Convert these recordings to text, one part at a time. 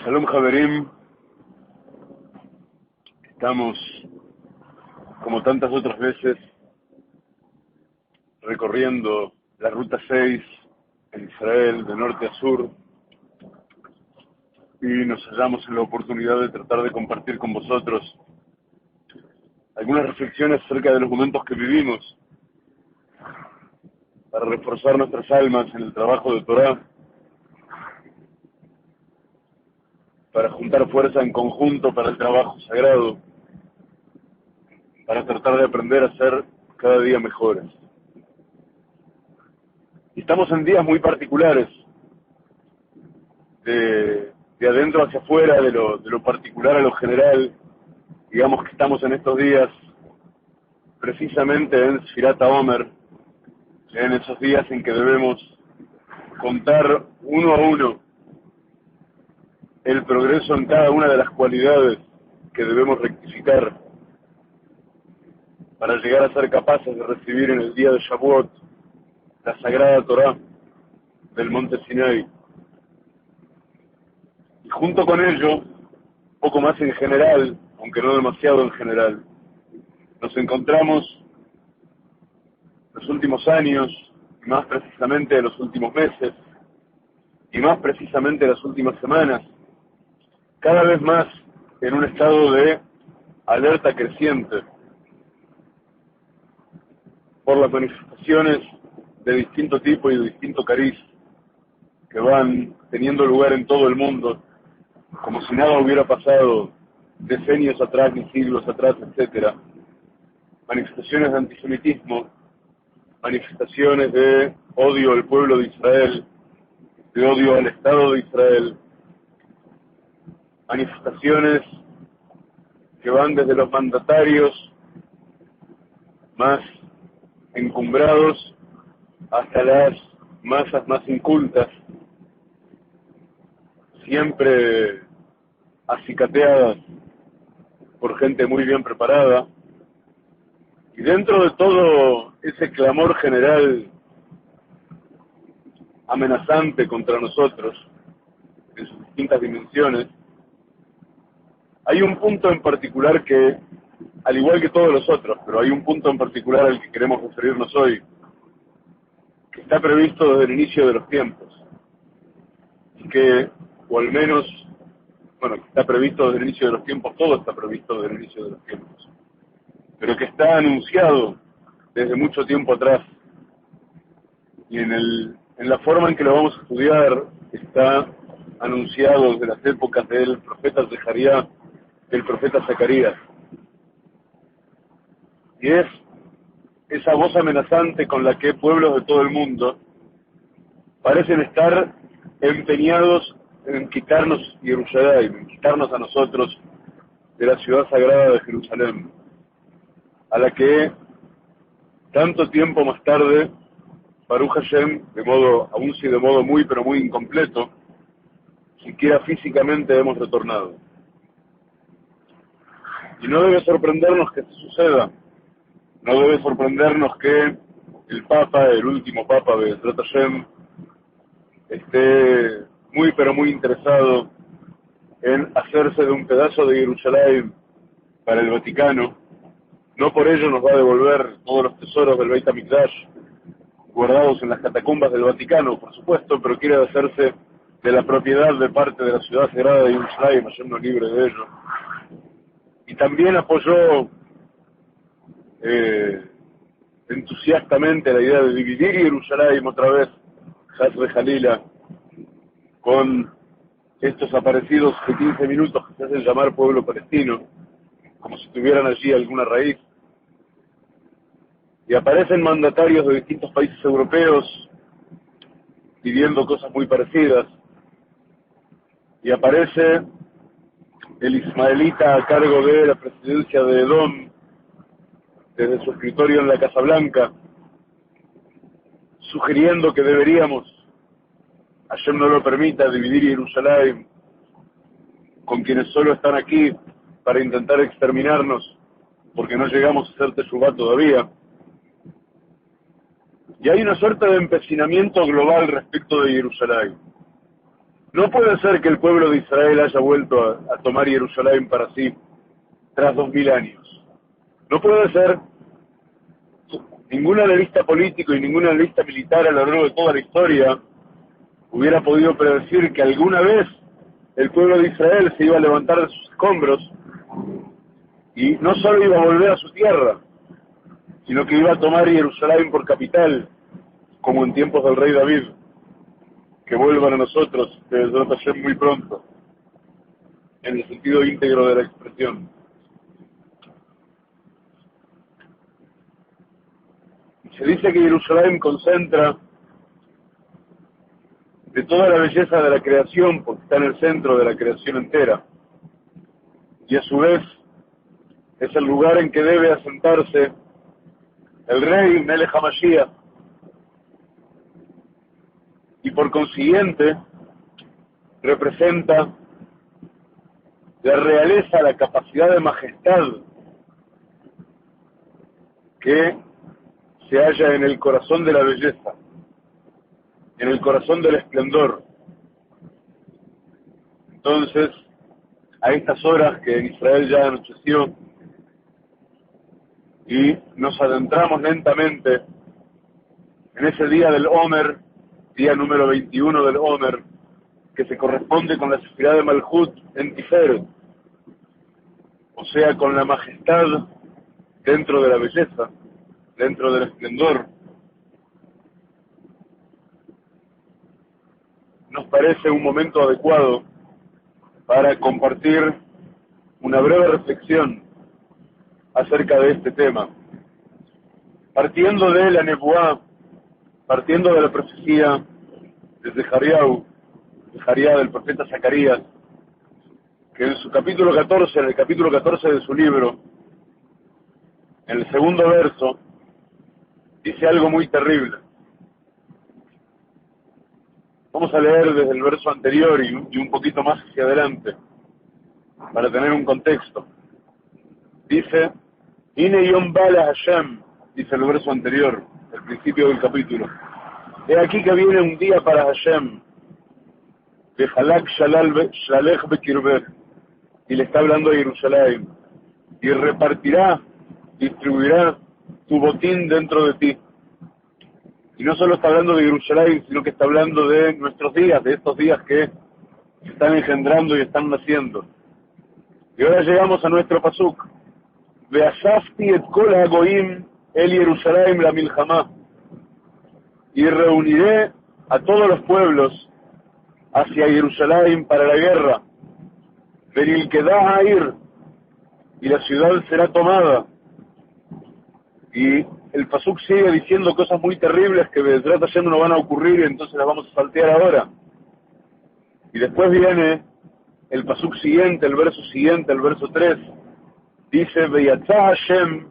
Shalom Haverim, estamos, como tantas otras veces, recorriendo la Ruta 6 en Israel, de norte a sur, y nos hallamos en la oportunidad de tratar de compartir con vosotros algunas reflexiones acerca de los momentos que vivimos, para reforzar nuestras almas en el trabajo de Torah, para juntar fuerza en conjunto para el trabajo sagrado, para tratar de aprender a ser cada día mejores. Y estamos en días muy particulares, de adentro hacia afuera, de lo particular a lo general. Digamos que estamos en estos días precisamente en Sfirat HaOmer, en esos días en que debemos contar uno a uno el progreso en cada una de las cualidades que debemos rectificar para llegar a ser capaces de recibir en el día de Shavuot la Sagrada Torah del Monte Sinai. Y junto con ello, poco más en general, aunque no demasiado en general, nos encontramos los últimos años, y más precisamente los últimos meses, y más precisamente las últimas semanas, cada vez más en un estado de alerta creciente por las manifestaciones de distinto tipo y de distinto cariz que van teniendo lugar en todo el mundo, como si nada hubiera pasado decenios atrás, ni siglos atrás, etc. Manifestaciones de antisemitismo, manifestaciones de odio al pueblo de Israel, de odio al Estado de Israel, manifestaciones que van desde los mandatarios más encumbrados hasta las masas más incultas, siempre acicateadas por gente muy bien preparada. Y dentro de todo ese clamor general amenazante contra nosotros, en sus distintas dimensiones, hay un punto en particular que, al igual que todos los otros, pero hay un punto en particular al que queremos referirnos hoy, que está previsto desde el inicio de los tiempos, y que, o al menos, bueno, que está previsto desde el inicio de los tiempos, todo está previsto desde el inicio de los tiempos, pero que está anunciado desde mucho tiempo atrás, y en la forma en que lo vamos a estudiar está anunciado desde las épocas del profeta Zecarías, del profeta Zacarías. Y es esa voz amenazante con la que pueblos de todo el mundo parecen estar empeñados en quitarnos Jerusalén, en quitarnos a nosotros de la ciudad sagrada de Jerusalén, a la que tanto tiempo más tarde, Baruch Hashem, aún si de modo muy pero muy incompleto, siquiera físicamente hemos retornado. Y no debe sorprendernos que esto suceda, no debe sorprendernos que el Papa, el último Papa, Be'ezrat Hashem, esté muy pero muy interesado en hacerse de un pedazo de Jerusalén para el Vaticano. No por ello nos va a devolver todos los tesoros del Beit HaMikdash guardados en las catacumbas del Vaticano, por supuesto, pero quiere hacerse de la propiedad de parte de la ciudad sagrada de Jerusalén, Hashem nos libre de ello. Y también apoyó entusiastamente la idea de dividir Jerusalén otra vez, Hasbe Jalila, con estos aparecidos de 15 minutos que se hacen llamar pueblo palestino, como si tuvieran allí alguna raíz. Y aparecen mandatarios de distintos países europeos pidiendo cosas muy parecidas. Y aparece el ismaelita a cargo de la presidencia de Edom, desde su escritorio en la Casa Blanca, sugiriendo que deberíamos, Hashem no lo permita, dividir Jerusalén con quienes solo están aquí para intentar exterminarnos, porque no llegamos a hacer Teshuvá todavía. Y hay una suerte de empecinamiento global respecto de Jerusalén. No puede ser que el pueblo de Israel haya vuelto a tomar Jerusalén para sí tras 2000 años. No puede ser. Ningún analista político y ningún analista militar a lo largo de toda la historia hubiera podido predecir que alguna vez el pueblo de Israel se iba a levantar de sus escombros y no solo iba a volver a su tierra, sino que iba a tomar Jerusalén por capital, como en tiempos del rey David. Que vuelvan a nosotros, que les va a ser muy pronto, en el sentido íntegro de la expresión. Se dice que Jerusalén concentra de toda la belleza de la creación, porque está en el centro de la creación entera, y a su vez es el lugar en que debe asentarse el rey Melech HaMashiach, y por consiguiente representa la realeza, la capacidad de majestad que se halla en el corazón de la belleza, en el corazón del esplendor. Entonces, a estas horas que en Israel ya anocheció y nos adentramos lentamente en ese día del Omer, día número 21 del Omer, que se corresponde con la sefirá de Malchut en Tiferet, o sea, con la majestad dentro de la belleza, dentro del esplendor. Nos parece un momento adecuado para compartir una breve reflexión acerca de este tema, partiendo de la Nebuá, partiendo de la profecía de Zechariah del profeta Zacarías, que en su capítulo 14, en el capítulo 14 de su libro, en el segundo verso, dice algo muy terrible. Vamos a leer desde el verso anterior y un poquito más hacia adelante, para tener un contexto. Dice, Ine Yom Bala Hashem, dice el verso anterior, el principio del capítulo. He aquí que viene un día para Hashem, de Halak Shalech Bekirbech, y le está hablando a Jerusalén, y repartirá, distribuirá tu botín dentro de ti. Y no solo está hablando de Jerusalén, sino que está hablando de nuestros días, de estos días que se están engendrando y están naciendo. Y ahora llegamos a nuestro pasuk. Ve'asafti et kol hagoim el Jerusalén la milhamá. Y reuniré a todos los pueblos hacia Jerusalén para la guerra. Venil queda a ir, y la ciudad será tomada. Y el pasuk sigue diciendo cosas muy terribles que de trata ya no van a ocurrir, y entonces las vamos a saltear ahora. Y después viene el pasuk siguiente, el verso 3. Dice, Veyatza Hashem,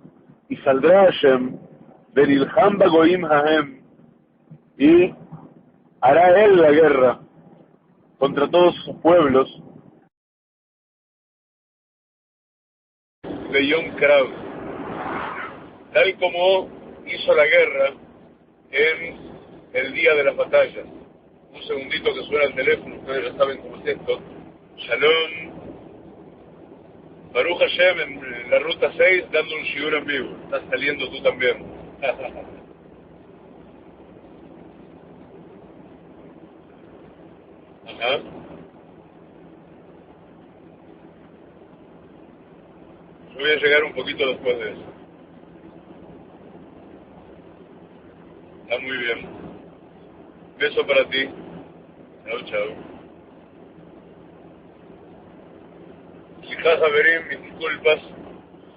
y saldrá Hashem, Venilham bagoim hahem, y hará él la guerra contra todos sus pueblos, de Yom Krav, tal como hizo la guerra en el día de las batallas. Un segundito que suena el teléfono, ustedes ya saben cómo es esto. Shalom, Baruch Hashem en la ruta 6 dando un shiur en vivo. Estás saliendo tú también. Ajá. Yo voy a llegar un poquito después de eso. Está muy bien. Beso para ti. Chao, chao. Slijá Javerim, mis disculpas.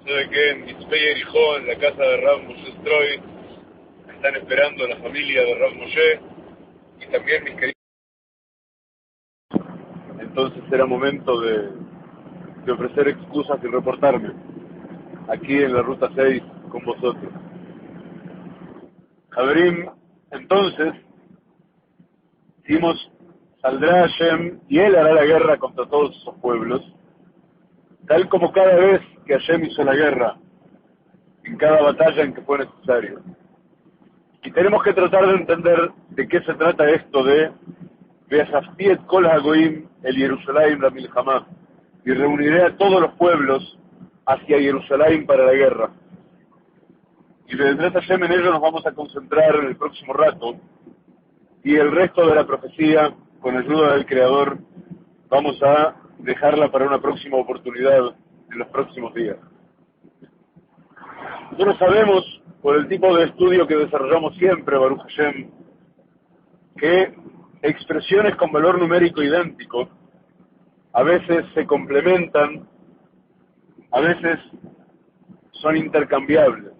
Sé que en Mitzpe Yerijó, en la casa de Rav Moshe Stroy, me están esperando la familia de Rav Moshe y también mis queridos. Entonces era momento de ofrecer excusas y reportarme aquí en la ruta 6 con vosotros. Javerim, entonces, decimos, saldrá Hashem y él hará la guerra contra todos esos pueblos, tal como cada vez que Hashem hizo la guerra, en cada batalla en que fue necesario. Y tenemos que tratar de entender de qué se trata esto de Ve'asafti et kol hagoim el Yerushalayim la milhamá, y reuniré a todos los pueblos hacia Jerusalén para la guerra. Y de Hashem en ello nos vamos a concentrar en el próximo rato, y el resto de la profecía, con ayuda del Creador, vamos a dejarla para una próxima oportunidad en los próximos días. Nosotros sabemos, por el tipo de estudio que desarrollamos siempre, Baruch Hashem, que expresiones con valor numérico idéntico a veces se complementan, a veces son intercambiables.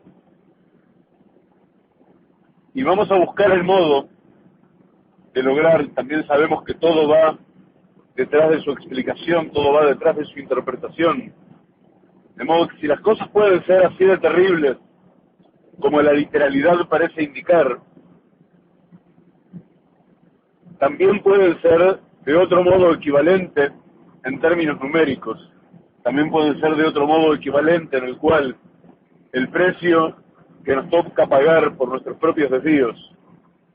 Y vamos a buscar el modo de lograr, también sabemos que todo va detrás de su explicación, todo va detrás de su interpretación. De modo que si las cosas pueden ser así de terribles, como la literalidad parece indicar, también pueden ser de otro modo equivalente en términos numéricos. También pueden ser de otro modo equivalente en el cual el precio que nos toca pagar por nuestros propios desvíos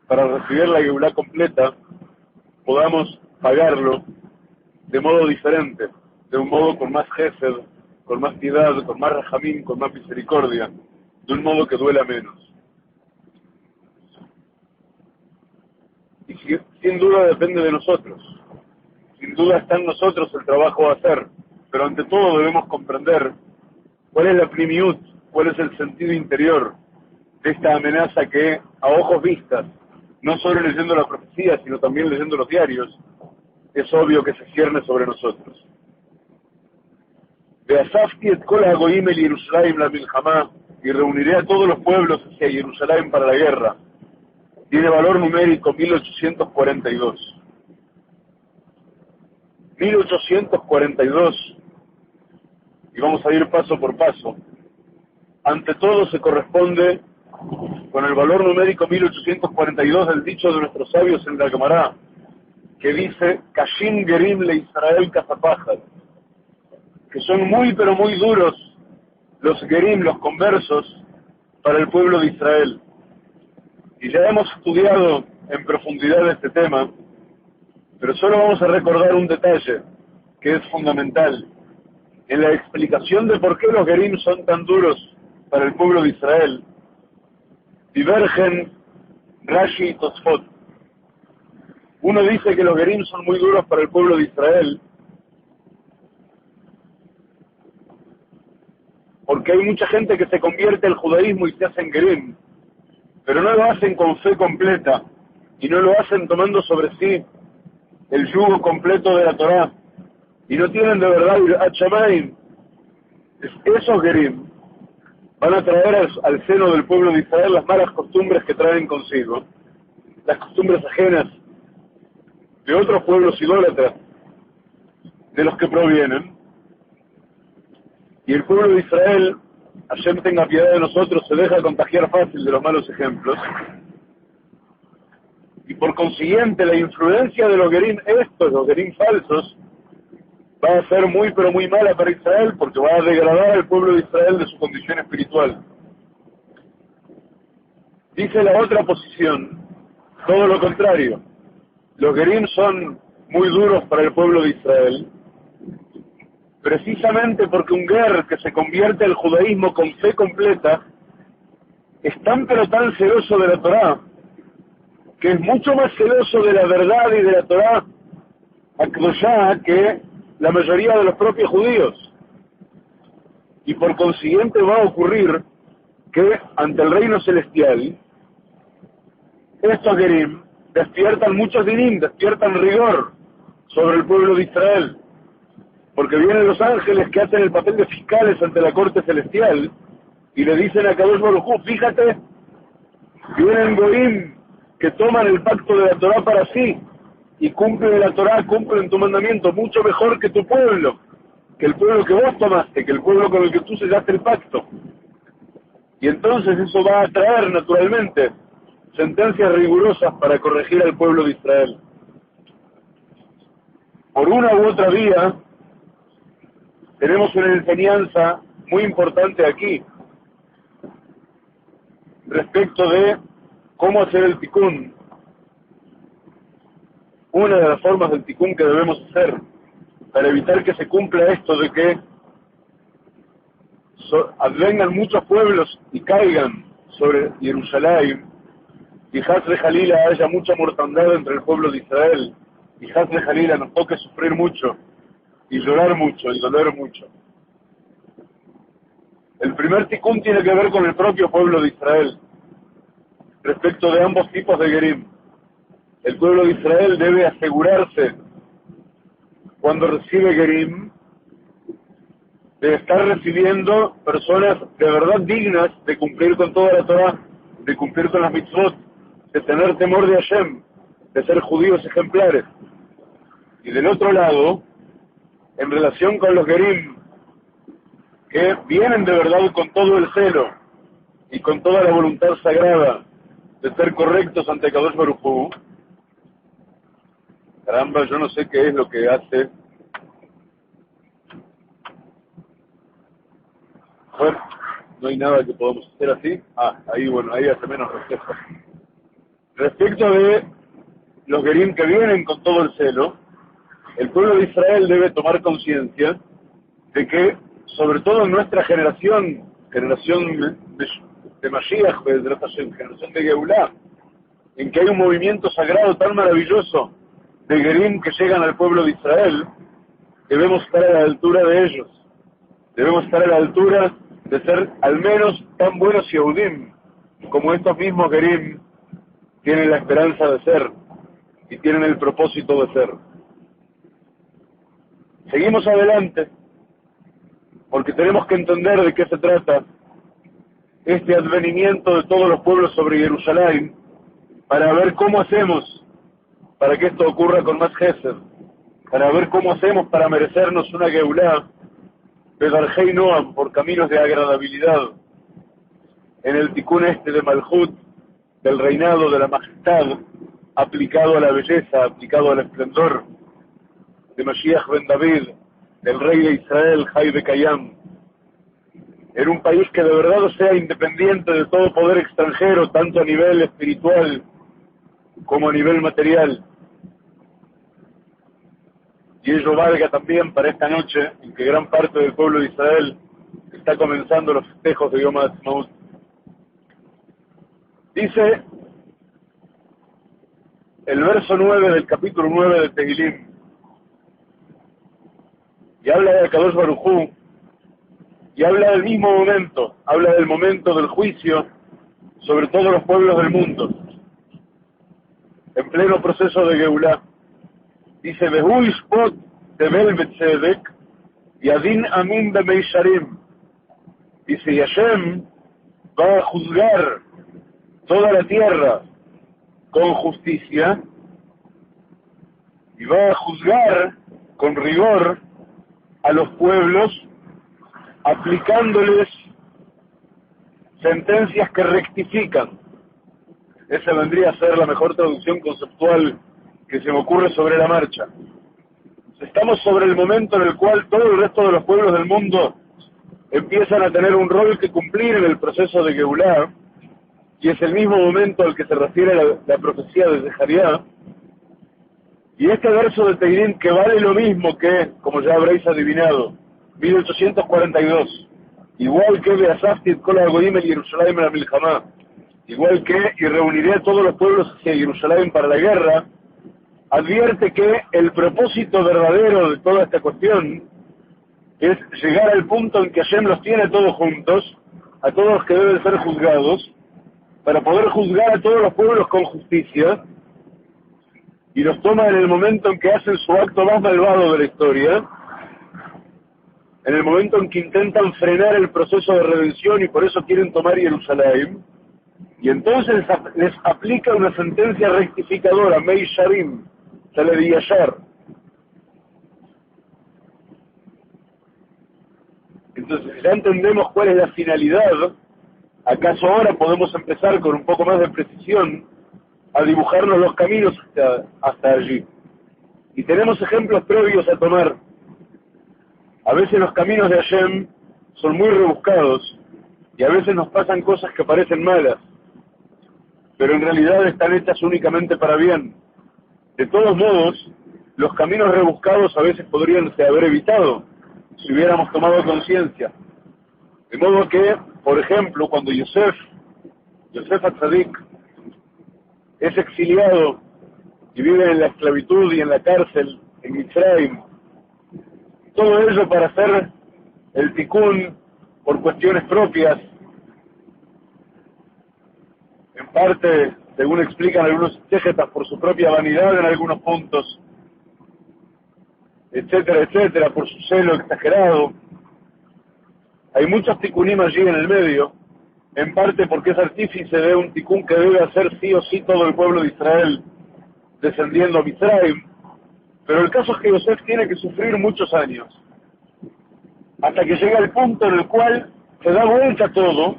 para recibir la Geulá completa, podamos pagarlo de modo diferente, de un modo con más gesed, con más piedad, con más rajamín, con más misericordia, de un modo que duela menos. Y sin duda depende de nosotros. Sin duda está en nosotros el trabajo a hacer, pero ante todo debemos comprender cuál es la primiut, cuál es el sentido interior de esta amenaza que, a ojos vistas, no solo leyendo la profecía, sino también leyendo los diarios, es obvio que se cierne sobre nosotros. Ve'asafti et kol hagoim el Yerushalayim la milhamá, y reuniré a todos los pueblos hacia Jerusalén para la guerra. Tiene valor numérico 1842. 1842, y vamos a ir paso por paso. Ante todo se corresponde con el valor numérico 1842 del dicho de nuestros sabios en la Gemara, que dice, Kashim Gerim le Israel Kazapájar, que son muy pero muy duros los Gerim, los conversos, para el pueblo de Israel. Y ya hemos estudiado en profundidad este tema, pero solo vamos a recordar un detalle que es fundamental. En la explicación de por qué los Gerim son tan duros para el pueblo de Israel, divergen Rashi y Tosfot. Uno dice que los Gerim son muy duros para el pueblo de Israel porque hay mucha gente que se convierte al judaísmo y se hacen Gerim, pero no lo hacen con fe completa y no lo hacen tomando sobre sí el yugo completo de la Torá y no tienen de verdad Yirat Shamayim. Esos Gerim van a traer al seno del pueblo de Israel las malas costumbres que traen consigo, las costumbres ajenas de otros pueblos idólatras de los que provienen. Y el pueblo de Israel, Hashem tenga piedad de nosotros, se deja contagiar fácil de los malos ejemplos. Y por consiguiente, la influencia de los Gerim los Gerim falsos, va a ser muy pero muy mala para Israel, porque va a degradar al pueblo de Israel de su condición espiritual. Dice la otra posición, todo lo contrario. Los Gerim son muy duros para el pueblo de Israel, precisamente porque un ger que se convierte al judaísmo con fe completa es tan pero tan celoso de la Torá, que es mucho más celoso de la verdad y de la Torá Akdoshá que la mayoría de los propios judíos. Y por consiguiente va a ocurrir que ante el reino celestial estos Gerim despiertan muchos dinim, despiertan rigor sobre el pueblo de Israel, porque vienen los ángeles que hacen el papel de fiscales ante la corte celestial y le dicen a Kadosh Baruj Hu, fíjate, vienen Goim que toman el pacto de la Torá para sí y cumplen la Torá, cumplen tu mandamiento mucho mejor que tu pueblo, que el pueblo que vos tomaste, que el pueblo con el que tú sellaste el pacto. Y entonces eso va a traer naturalmente sentencias rigurosas para corregir al pueblo de Israel. Por una u otra vía, tenemos una enseñanza muy importante aquí respecto de cómo hacer el tikún, una de las formas del tikkun que debemos hacer para evitar que se cumpla esto de que vengan muchos pueblos y caigan sobre Jerusalén, y Hazre Jalila haya mucha mortandad entre el pueblo de Israel, y Hazre Jalila nos toque sufrir mucho, y llorar mucho, y doler mucho. El primer tikkun tiene que ver con el propio pueblo de Israel, respecto de ambos tipos de Gerim. El pueblo de Israel debe asegurarse, cuando recibe Gerim, de estar recibiendo personas de verdad dignas de cumplir con toda la Torah, de cumplir con las mitzvot, de tener temor de Hashem, de ser judíos ejemplares. Y del otro lado, en relación con los Gerim, que vienen de verdad con todo el celo y con toda la voluntad sagrada de ser correctos ante Kadosh Baruj Hu. Caramba, yo no sé qué es lo que hace. Bueno, no hay nada que podamos hacer así. Ahí bueno, ahí hace menos reflejo. Respecto de los Gerim que vienen con todo el celo, el pueblo de Israel debe tomar conciencia de que, sobre todo en nuestra generación de Mashiach, generación de Geulah, en que hay un movimiento sagrado tan maravilloso de Gerim que llegan al pueblo de Israel, debemos estar a la altura de ellos. Debemos estar a la altura de ser al menos tan buenos Yehudim como estos mismos Gerim tienen la esperanza de ser y tienen el propósito de ser. Seguimos adelante porque tenemos que entender de qué se trata este advenimiento de todos los pueblos sobre Jerusalén, para ver cómo hacemos para que esto ocurra con más Gesed, para ver cómo hacemos para merecernos una Geulah Bedarjei Noam, por caminos de agradabilidad, en el tikkun este de Malhut, del reinado de la majestad, aplicado a la belleza, aplicado al esplendor de Mashiach ben David, del rey de Israel, Jai Bekayam, en un país que de verdad sea independiente de todo poder extranjero, tanto a nivel espiritual como a nivel material. Y ello valga también para esta noche, en que gran parte del pueblo de Israel está comenzando los festejos de Yom HaAtzmaut. Dice el verso 9 del capítulo 9 de Tehilim, y habla de Kadosh Baruj Hu, y habla del mismo momento, habla del momento del juicio sobre todos los pueblos del mundo, en pleno proceso de Geulah. Dice, Behu Yishpot Tebel Betzedek Yadin Amin Bemeisharim. Dice, y Hashem va a juzgar toda la tierra con justicia y va a juzgar con rigor a los pueblos, aplicándoles sentencias que rectifican. Esa vendría a ser la mejor traducción conceptual que se me ocurre sobre la marcha. Estamos sobre el momento en el cual todo el resto de los pueblos del mundo empiezan a tener un rol que cumplir en el proceso de Geulah, y es el mismo momento al que se refiere la profecía de Zechariah. Y este verso de Tehilim, que vale lo mismo que, como ya habréis adivinado, 1842, igual que Beasafti et kol hagoyim el Jerusalén la milhamá, igual que y reuniré a todos los pueblos hacia Jerusalén para la guerra, advierte que el propósito verdadero de toda esta cuestión es llegar al punto en que Hashem los tiene todos juntos, a todos los que deben ser juzgados, para poder juzgar a todos los pueblos con justicia, y los toma en el momento en que hacen su acto más malvado de la historia, en el momento en que intentan frenar el proceso de redención y por eso quieren tomar Jerusalén, y entonces les aplica una sentencia rectificadora, Mei Sharim, Sale de Yashar. Entonces, ya entendemos cuál es la finalidad. ¿Acaso ahora podemos empezar con un poco más de precisión a dibujarnos los caminos hasta allí? Y tenemos ejemplos previos a tomar. A veces los caminos de Hashem son muy rebuscados y a veces nos pasan cosas que parecen malas, pero en realidad están hechas únicamente para bien. De todos modos, los caminos rebuscados a veces podrían haber evitado si hubiéramos tomado conciencia. De modo que, por ejemplo, cuando Yosef Atzadik, es exiliado y vive en la esclavitud y en la cárcel en Mitzrayim, todo ello para hacer el tikkun por cuestiones propias, en parte, según explican algunos exégetas, por su propia vanidad en algunos puntos, etcétera, etcétera, por su celo exagerado. Hay muchos tikkunim allí en el medio, en parte porque es artífice de un tikkun que debe hacer sí o sí todo el pueblo de Israel, descendiendo a Mitzrayim, pero el caso es que Yosef tiene que sufrir muchos años, hasta que llega el punto en el cual se da vuelta todo,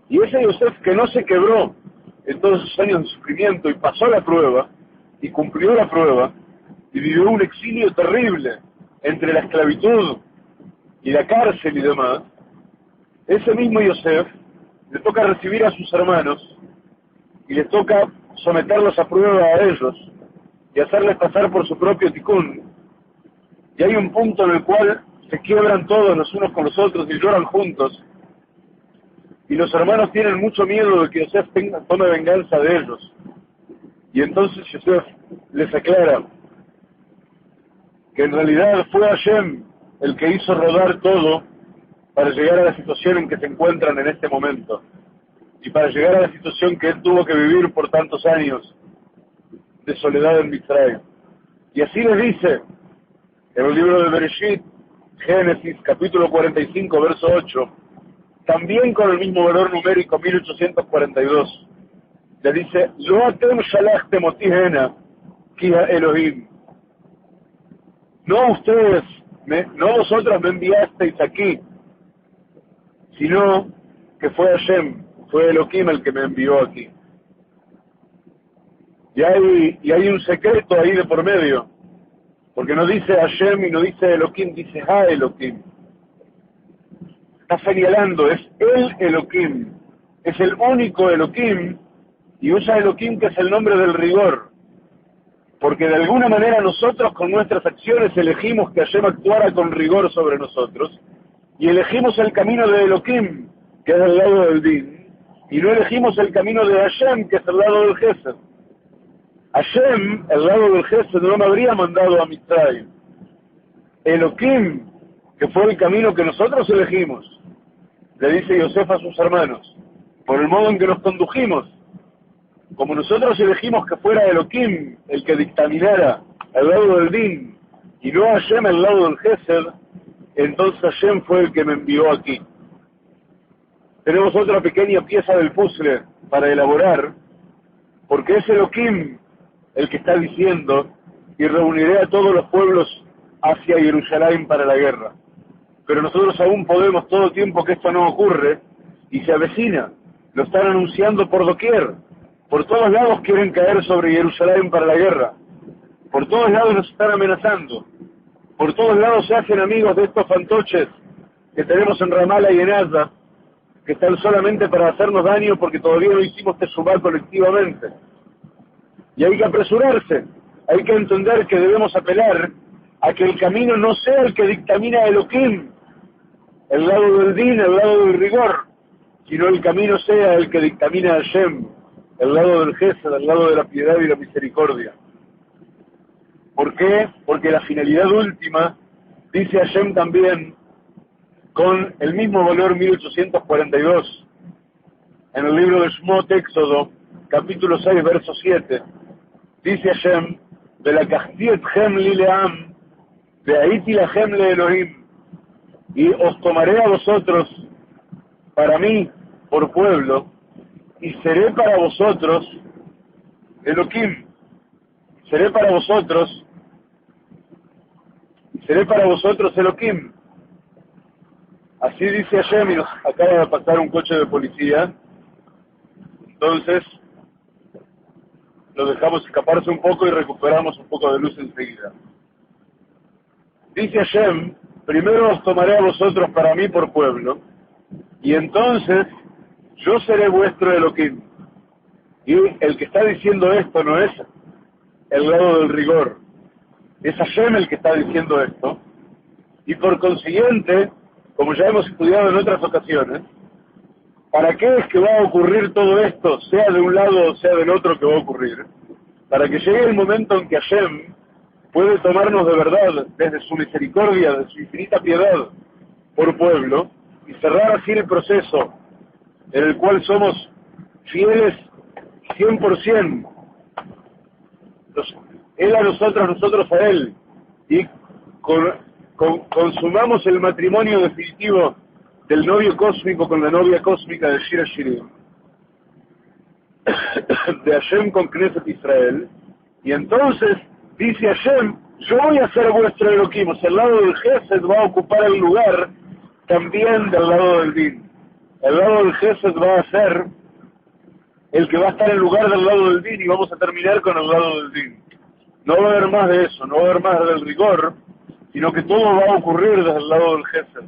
y ese Yosef que no se quebró en todos esos años de sufrimiento y pasó la prueba, y cumplió la prueba, y vivió un exilio terrible entre la esclavitud y la cárcel y demás, ese mismo Yosef le toca recibir a sus hermanos y le toca someterlos a prueba a ellos y hacerles pasar por su propio tikkun. Y hay un punto en el cual se quiebran todos los unos con los otros y lloran juntos. Y los hermanos tienen mucho miedo de que Yosef tome venganza de ellos. Y entonces Yosef les aclara que en realidad fue Hashem el que hizo rodar todo para llegar a la situación en que se encuentran en este momento. Y para llegar a la situación que él tuvo que vivir por tantos años de soledad en Mitzrayim. Y así les dice en el libro de Bereshit, Génesis, capítulo 45, verso 8, también con el mismo valor numérico, 1842, le dice, Lo atem shalachtem oti hena, ki ha Elohim. No ustedes, no vosotros me enviasteis aquí, sino que fue Hashem, fue Elohim el que me envió aquí. Y hay un secreto ahí de por medio, porque no dice Hashem y no dice Elohim, dice Ha Elohim. Está señalando, es el Elohim, es el único Elohim, y usa Elohim que es el nombre del rigor, porque de alguna manera nosotros con nuestras acciones elegimos que Hashem actuara con rigor sobre nosotros, y elegimos el camino de Elohim, que es el lado del Din, y no elegimos el camino de Hashem, que es el lado del Gesed. Hashem, el lado del Gesed, no me habría mandado a Mitzrayim. Elohim, que fue el camino que nosotros elegimos, le dice Yosef a sus hermanos, por el modo en que nos condujimos, como nosotros elegimos que fuera Elohim el que dictaminara el lado del Din, y no Hashem el lado del Gesed, entonces Hashem fue el que me envió aquí. Tenemos otra pequeña pieza del puzzle para elaborar, porque es Elohim el que está diciendo, y reuniré a todos los pueblos hacia Jerusalén para la guerra. Pero nosotros aún podemos, todo tiempo que esto no ocurre, y se avecina, lo están anunciando por doquier, por todos lados quieren caer sobre Jerusalén para la guerra, por todos lados nos están amenazando, por todos lados se hacen amigos de estos fantoches que tenemos en Ramallah y en Gaza, que están solamente para hacernos daño porque todavía no hicimos teshuva colectivamente. Y hay que apresurarse, hay que entender que debemos apelar a que el camino no sea el que dictamina Elohim, el lado del Din, el lado del rigor, sino el camino sea el que dictamina Hashem, el lado del Gesed, el lado de la piedad y la misericordia. ¿Por qué? Porque la finalidad última, dice Hashem también, con el mismo valor 1842, en el libro de Shmot, Éxodo, capítulo 6, verso 7, dice Hashem, Velakachti etchem li leam, ve'aiti lachem le Elohim, y os tomaré a vosotros, para mí, por pueblo, y seré para vosotros, Elohim, seré para vosotros Elohim. Así dice Hashem, y nos acaba de pasar un coche de policía, entonces lo dejamos escaparse un poco y recuperamos un poco de luz enseguida. Dice Hashem, primero os tomaré a vosotros para mí por pueblo, y entonces yo seré vuestro Elohim. Y el que está diciendo esto no es el lado del rigor. Es Hashem el que está diciendo esto, y por consiguiente, como ya hemos estudiado en otras ocasiones, ¿para qué es que va a ocurrir todo esto, sea de un lado o sea del otro que va a ocurrir? Para que llegue el momento en que Hashem puede tomarnos de verdad, desde su misericordia, de su infinita piedad, por pueblo, y cerrar así el proceso en el cual somos fieles 100%, Él a nosotros, nosotros a Él, y consumamos el matrimonio definitivo del novio cósmico con la novia cósmica de Shir Hashirim, de Hashem con Knesset Israel, y entonces dice Hashem, yo voy a ser vuestro Elohim, o sea, el lado del Gesed va a ocupar el lugar también del lado del Din. El lado del Gesed va a ser el que va a estar en lugar del lado del Din, y vamos a terminar con el lado del Din. No va a haber más de eso, no va a haber más del rigor, sino que todo va a ocurrir desde el lado del Gesed.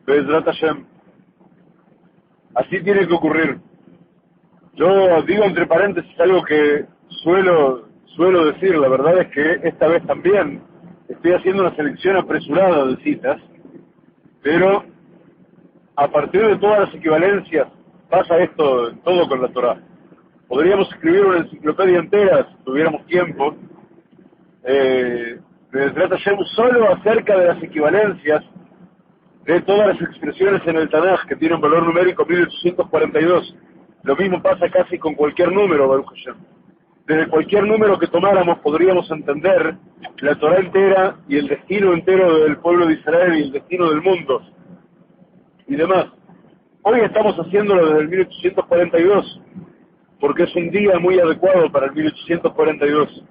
Be'ezrat Hashem. Así tiene que ocurrir. Yo digo entre paréntesis algo que suelo decir, la verdad es que esta vez también estoy haciendo una selección apresurada de citas, pero a partir de todas las equivalencias pasa esto en todo con la Torá. Podríamos escribir una enciclopedia entera si tuviéramos tiempo, Be'ezrat Hashem, solo acerca de las equivalencias de todas las expresiones en el Tanaj que tienen valor numérico 1842. Lo mismo pasa casi con cualquier número, Baruch Hashem. Desde cualquier número que tomáramos podríamos entender la Torah entera y el destino entero del pueblo de Israel y el destino del mundo y demás. Hoy estamos haciéndolo desde el 1842 porque es un día muy adecuado para el 1842.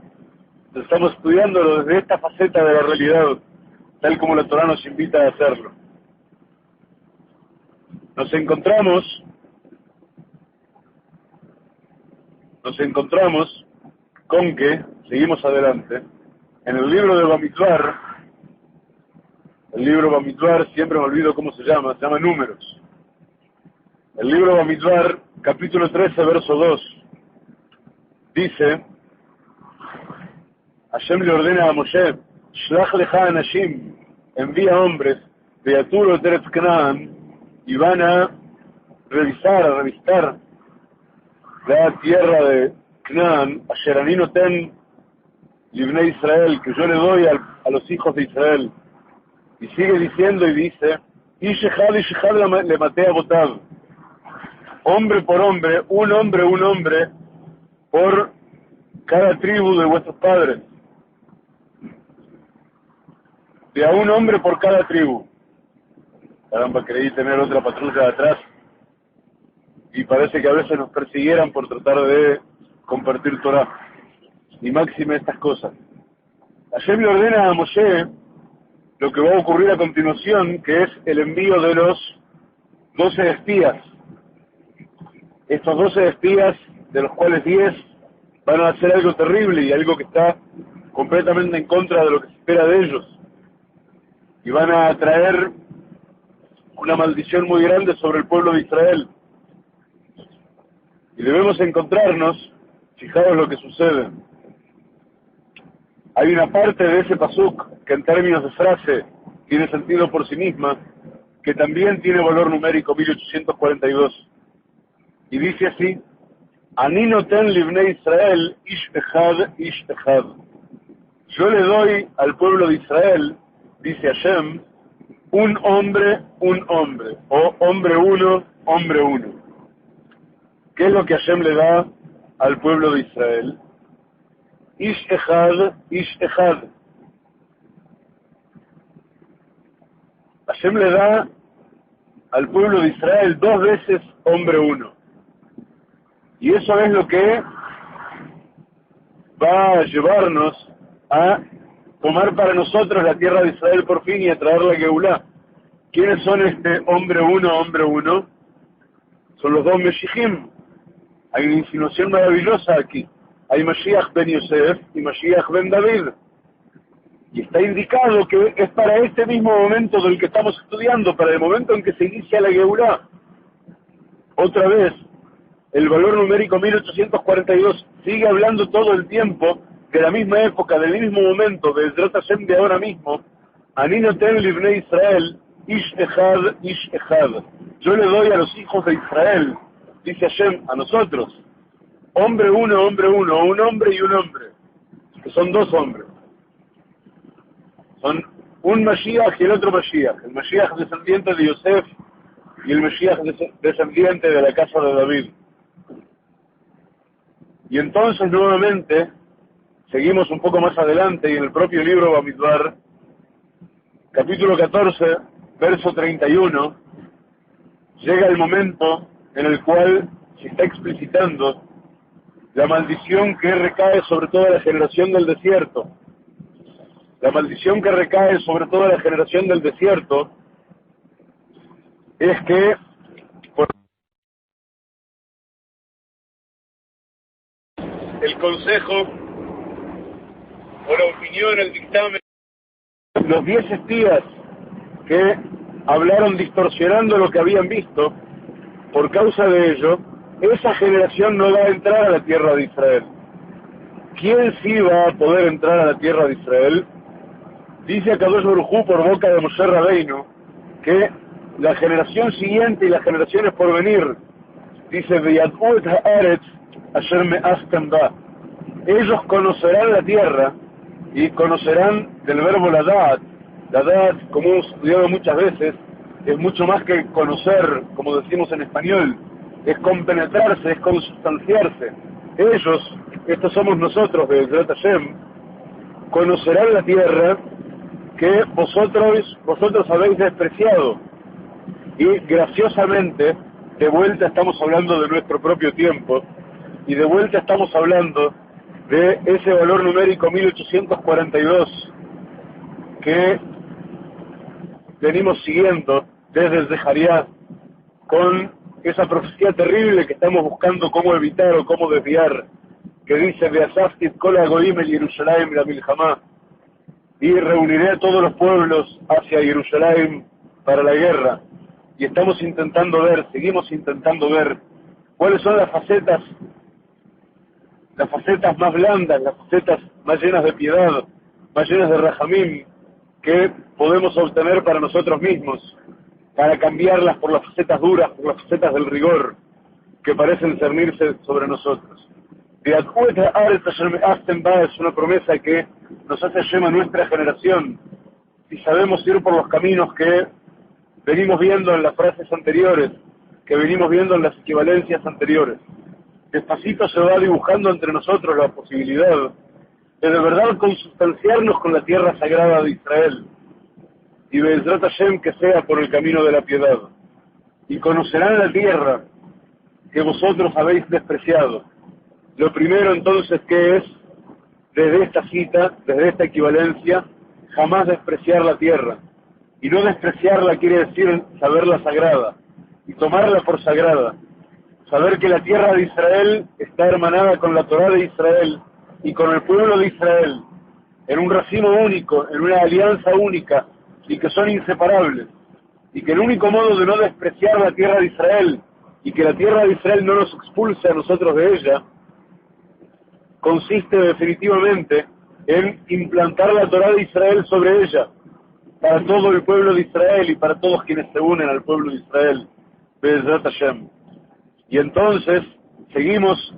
Estamos estudiándolo desde esta faceta de la realidad, tal como la Torah nos invita a hacerlo. Nos encontramos con que, seguimos adelante, en el libro de Bamidbar, el libro Bamidbar, siempre me olvido cómo se llama Números. El libro Bamidbar, capítulo 13, verso 2, dice, Hashem le ordena a Moshe, Shlach lecha anashim, envía hombres, de Aturo Teretz Canaan, y van a revistar la tierra de Canaán, Asher ani noten libnei Israel, que yo le doy a los hijos de Israel. Y sigue diciendo y dice, Ish echad le maté a Botav, hombre por hombre, un hombre, por cada tribu de vuestros padres. De a un hombre por cada tribu. Caramba, creí tener otra patrulla de atrás. Y parece que a veces nos persiguieran por tratar de compartir Torah. Y máxime estas cosas. Hashem le ordena a Moshe lo que va a ocurrir a continuación, que es el envío de los 12 espías. Estos 12 espías, de los cuales 10 van a hacer algo terrible y algo que está completamente en contra de lo que se espera de ellos. Y van a traer una maldición muy grande sobre el pueblo de Israel. Y debemos encontrarnos, fijaos lo que sucede. Hay una parte de ese pasuk que en términos de frase tiene sentido por sí misma, que también tiene valor numérico 1842. Y dice así, Ani noten libnei Israel ish echad. Yo le doy al pueblo de Israel, dice Hashem, un hombre, o hombre uno. ¿Qué es lo que Hashem le da al pueblo de Israel? Ish echad. Hashem le da al pueblo de Israel 2 veces hombre uno. Y eso es lo que va a llevarnos a tomar para nosotros la tierra de Israel por fin y a traer la Geulá. ¿Quiénes son este hombre uno? Son los 2 Meshijim. Hay una insinuación maravillosa aquí. Hay Mashiach ben Yosef y Mashiach ben David. Y está indicado que es para este mismo momento del que estamos estudiando, para el momento en que se inicia la Geulá. Otra vez, el valor numérico 1842 sigue hablando todo el tiempo de la misma época, del mismo momento, del Be'ezrat Hashem de ahora mismo, Ani noten libnei Israel, ish echad. Yo le doy a los hijos de Israel, dice Hashem, a nosotros, hombre uno, un hombre y un hombre, que son dos hombres. Son un Mashiach y el otro Mashiach. El Mashiach descendiente de Yosef y el Mashiach descendiente de la casa de David. Y entonces nuevamente, seguimos un poco más adelante y en el propio libro Bamidbar, capítulo 14, verso 31, llega el momento en el cual se está explicitando la maldición que recae sobre toda la generación del desierto. La maldición que recae sobre toda la generación del desierto es que por el consejo o la opinión, el dictamen, los 10 espías que hablaron distorsionando lo que habían visto, por causa de ello, esa generación no va a entrar a la tierra de Israel. ¿Quién sí va a poder entrar a la tierra de Israel? Dice Akadosh Baruj Hu por boca de Moshe Rabbeinu que la generación siguiente y las generaciones por venir, dice Veyad'u et ha'aretz asher me'astem ba. Ellos conocerán la tierra y conocerán del verbo la da'at, como hemos estudiado muchas veces, es mucho más que conocer, como decimos en español, es compenetrarse, es consustanciarse. Ellos, estos somos nosotros de Be'ezrat Hashem, conocerán la tierra que vosotros habéis despreciado. Y graciosamente, de vuelta estamos hablando de nuestro propio tiempo, y de vuelta estamos hablando de ese valor numérico 1842 que venimos siguiendo desde el Zehariah, con esa profecía terrible que estamos buscando cómo evitar o cómo desviar, que dice Be'asafti et kol hagoyim el Yerushalayim la milhamá, y reuniré a todos los pueblos hacia Jerusalén para la guerra. Y estamos intentando ver, seguimos intentando ver cuáles son las facetas más blandas, las facetas más llenas de piedad, más llenas de rajamim, que podemos obtener para nosotros mismos, para cambiarlas por las facetas duras, por las facetas del rigor, que parecen cernirse sobre nosotros. Es una promesa que nos hace Hashem a nuestra generación, si sabemos ir por los caminos que venimos viendo en las frases anteriores, que venimos viendo en las equivalencias anteriores. Despacito se va dibujando entre nosotros la posibilidad de verdad consustanciarnos con la tierra sagrada de Israel, y Be'ezrat Hashem que sea por el camino de la piedad, y conocerán la tierra que vosotros habéis despreciado. Lo primero entonces que es, desde esta cita, desde esta equivalencia, jamás despreciar la tierra. Y no despreciarla quiere decir saberla sagrada, y tomarla por sagrada. Saber que la tierra de Israel está hermanada con la Torá de Israel y con el pueblo de Israel, en un racimo único, en una alianza única, y que son inseparables. Y que el único modo de no despreciar la tierra de Israel, y que la tierra de Israel no nos expulse a nosotros de ella, consiste definitivamente en implantar la Torá de Israel sobre ella, para todo el pueblo de Israel y para todos quienes se unen al pueblo de Israel, Be'ezrat Hashem. Y entonces seguimos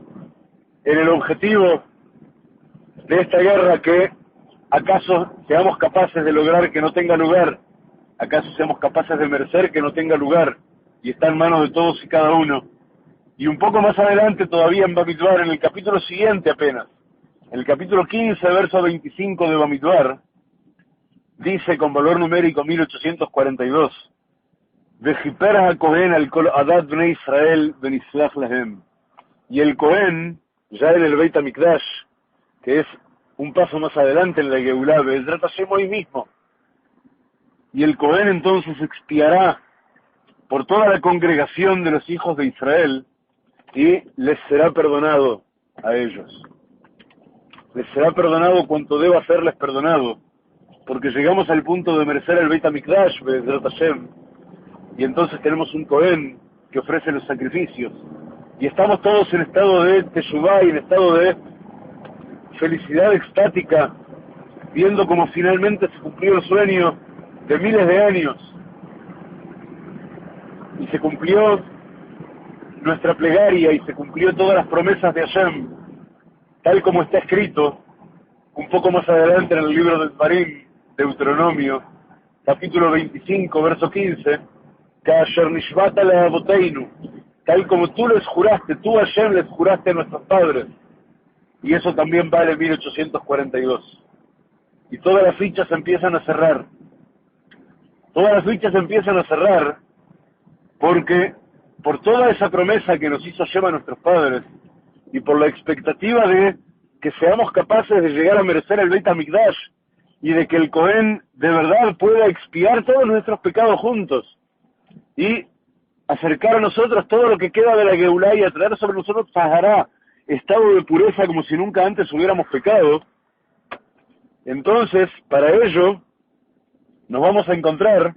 en el objetivo de esta guerra, que acaso seamos capaces de lograr que no tenga lugar, acaso seamos capaces de merecer que no tenga lugar, y está en manos de todos y cada uno. Y un poco más adelante todavía en Bamidbar, en el capítulo siguiente apenas, en el capítulo 15, verso 25 de Bamidbar, dice con valor numérico 1842, Vejiper ha-Kohen al kol adat bnei Israel benislach lahem. Y el Kohen, ya en el Beit HaMikdash, que es un paso más adelante en la Geulá, Be'ezrat Hashem hoy mismo, y el Kohen entonces expiará por toda la congregación de los hijos de Israel, y les será perdonado a ellos. Les será perdonado cuanto deba serles perdonado, porque llegamos al punto de merecer el Beit HaMikdash, Be'ezrat Hashem, y entonces tenemos un Kohen que ofrece los sacrificios, y estamos todos en estado de Teshuvá y en estado de felicidad extática, viendo cómo finalmente se cumplió el sueño de miles de años y se cumplió nuestra plegaria y se cumplió todas las promesas de Hashem, tal como está escrito un poco más adelante en el libro de Dvarim, Deuteronomio, capítulo 25, verso 15, Kasher nishbata leavoteinu, tal como tú les juraste, tú Hashem les juraste a nuestros padres, y eso también vale 1842. Y todas las fichas empiezan a cerrar. Todas las fichas empiezan a cerrar porque por toda esa promesa que nos hizo Hashem a nuestros padres y por la expectativa de que seamos capaces de llegar a merecer el Beit HaMikdash y de que el Cohen de verdad pueda expiar todos nuestros pecados juntos y acercar a nosotros todo lo que queda de la Geulá y atraer sobre nosotros Zahará, estado de pureza como si nunca antes hubiéramos pecado. Entonces, para ello, nos vamos a encontrar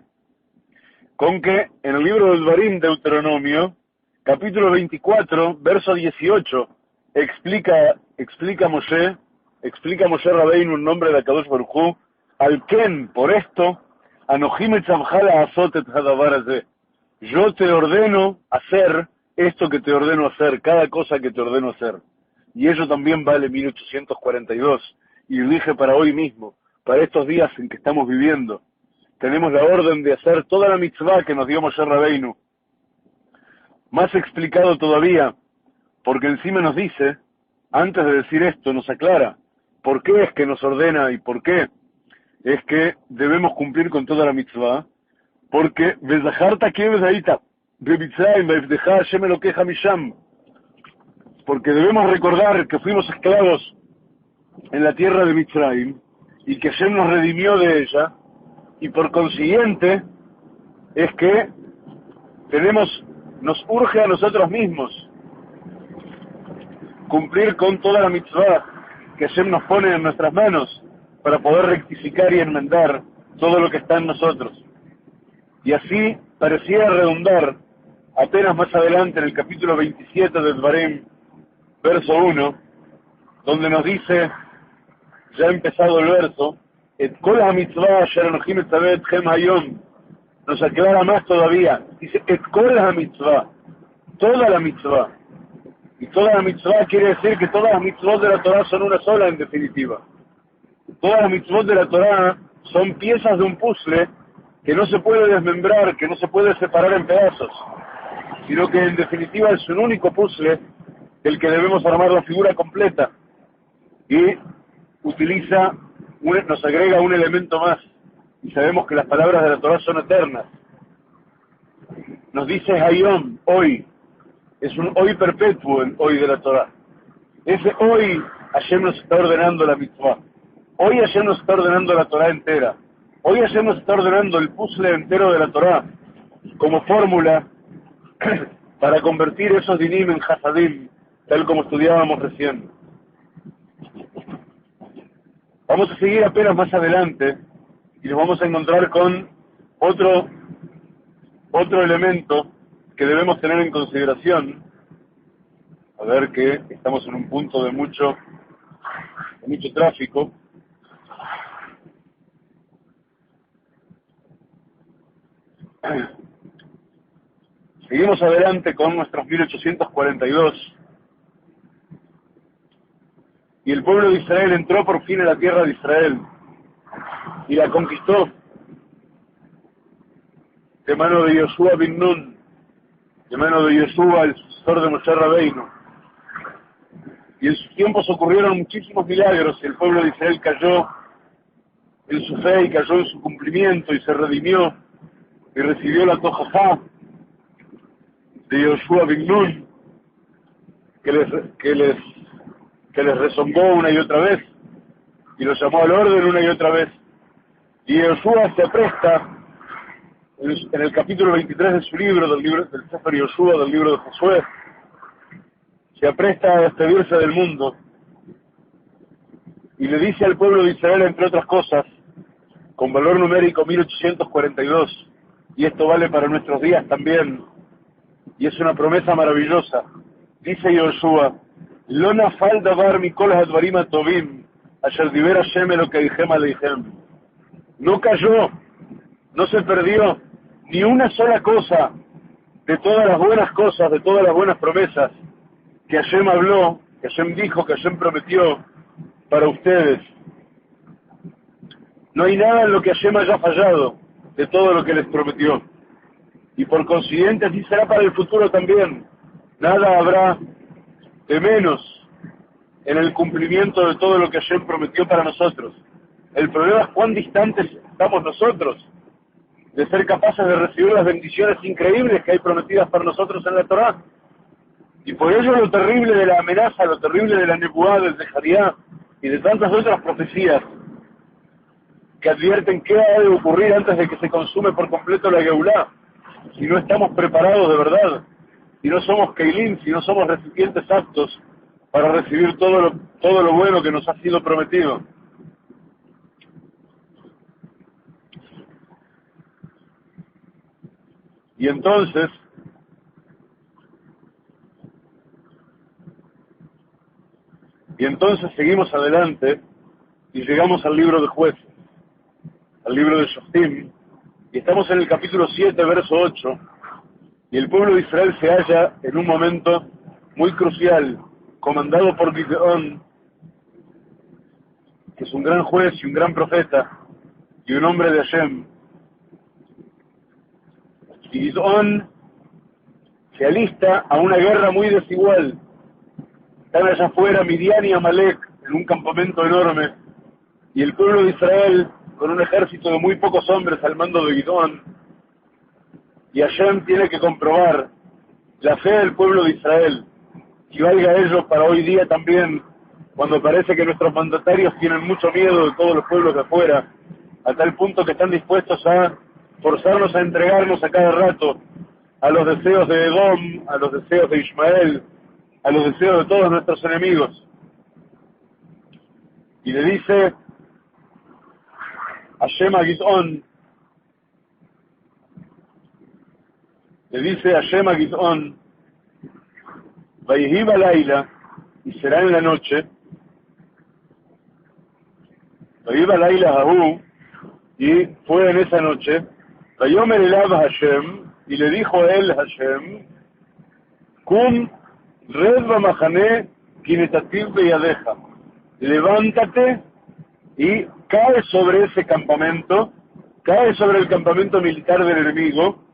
con que en el libro del Dvarim, Deuteronomio, capítulo 24, verso 18, explica Moshe Rabbeinu en nombre de Akadosh Baruj Hu, al Ken, por esto, Anohim etzavcha la'asot et hadavar hazeh. Yo te ordeno hacer esto que te ordeno hacer, cada cosa que te ordeno hacer. Y ello también vale 1842. Y dije para hoy mismo, para estos días en que estamos viviendo, tenemos la orden de hacer toda la mitzvah que nos dio Moshe Rabbeinu. Más explicado todavía, porque encima nos dice, antes de decir esto, nos aclara, por qué es que nos ordena y por qué es que debemos cumplir con toda la mitzvah, porque porque debemos recordar que fuimos esclavos en la tierra de Mitzrayim y que Hashem nos redimió de ella, y por consiguiente es que nos urge a nosotros mismos cumplir con toda la mitzvah que Hashem nos pone en nuestras manos para poder rectificar y enmendar todo lo que está en nosotros. Y así parecía redundar apenas más adelante en el capítulo 27 de Dvarim, verso 1, donde nos dice, ya ha empezado el verso, Et kol ha-mitzvah asher anohim etzaveh etchem hayom, nos aclara más todavía, dice Et kol ha-mitzvah, toda la mitzvah. Y toda la mitzvah quiere decir que todas las mitzvot de la Torah son una sola en definitiva. Todas las mitzvot de la Torah son piezas de un puzzle que no se puede desmembrar, que no se puede separar en pedazos, sino que en definitiva es un único puzzle del que debemos armar la figura completa. Y nos agrega un elemento más, y sabemos que las palabras de la Torah son eternas. Nos dice Hayom, hoy, es un hoy perpetuo el hoy de la Torah. Ese hoy Hashem nos está ordenando la mitzvah. Hoy Hashem nos está ordenando la Torah entera. Hoy Hashem nos está ordenando el puzzle entero de la Torah como fórmula para convertir esos dinim en hasadim, tal como estudiábamos recién. Vamos a seguir apenas más adelante y nos vamos a encontrar con otro elemento que debemos tener en consideración. A ver que estamos en un punto de mucho tráfico. Seguimos adelante con nuestros 1842. Y el pueblo de Israel entró por fin en la tierra de Israel y la conquistó de mano de Yoshua bin Nun, de mano de Yoshua, el sucesor de Moshe Rabbeinu. Y en sus tiempos ocurrieron muchísimos milagros y el pueblo de Israel cayó en su fe y cayó en su cumplimiento y se redimió y recibió la Tojajá de Yoshua bin Nun, que les rezongó una y otra vez y los llamó al orden una y otra vez. Y Yoshua se apresta en el capítulo 23 de su libro, del Sefer Yoshua, del libro de Josué, se apresta a despedirse del mundo y le dice al pueblo de Israel, entre otras cosas, con valor numérico 1842, y esto vale para nuestros días también, y es una promesa maravillosa. Dice Yoshua, Lo nafal davar mikol hadvarim atovim, asher diber Hashem Elokeichem aleichem. No cayó, no se perdió ni una sola cosa de todas las buenas cosas, de todas las buenas promesas que Hashem habló, que Hashem dijo, que Hashem prometió para ustedes. No hay nada en lo que Hashem haya fallado de todo lo que les prometió. Y por consiguiente así será para el futuro también. Nada habrá de menos en el cumplimiento de todo lo que Hashem prometió para nosotros. El problema es cuán distantes estamos nosotros de ser capaces de recibir las bendiciones increíbles que hay prometidas para nosotros en la Torá. Y por ello lo terrible de la amenaza, lo terrible de la Nebuá, del Zecharía y de tantas otras profecías que advierten qué ha de ocurrir antes de que se consume por completo la Geulá, si no estamos preparados de verdad, si no somos Keilim, si no somos recipientes aptos para recibir todo lo bueno que nos ha sido prometido. Y entonces, seguimos adelante y llegamos al libro de Jueces, al libro de Shoftim, y estamos en el capítulo 7, verso 8, y el pueblo de Israel se halla en un momento muy crucial, comandado por Gideón, que es un gran juez y un gran profeta, y un hombre de Hashem. Y Gideón se alista a una guerra muy desigual. Están allá afuera Midian y Amalek en un campamento enorme, y el pueblo de Israel con un ejército de muy pocos hombres al mando de Gideón, y Hashem tiene que comprobar la fe del pueblo de Israel, y valga ello para hoy día también, cuando parece que nuestros mandatarios tienen mucho miedo de todos los pueblos de afuera, a tal punto que están dispuestos a forzarnos a entregarnos a cada rato a los deseos de Edom, a los deseos de Ismael, a los deseos de todos nuestros enemigos. Y le dice Hashem a Gideón, Vayhi Balaila, y será en la noche, Vayhi Balaila Hahu, y fue en esa noche, Vayomer elav Hashem, y le dijo a él Hashem, Kum red bamachane kinetativ beyadeja, levántate y cae sobre ese campamento, cae sobre el campamento militar del enemigo,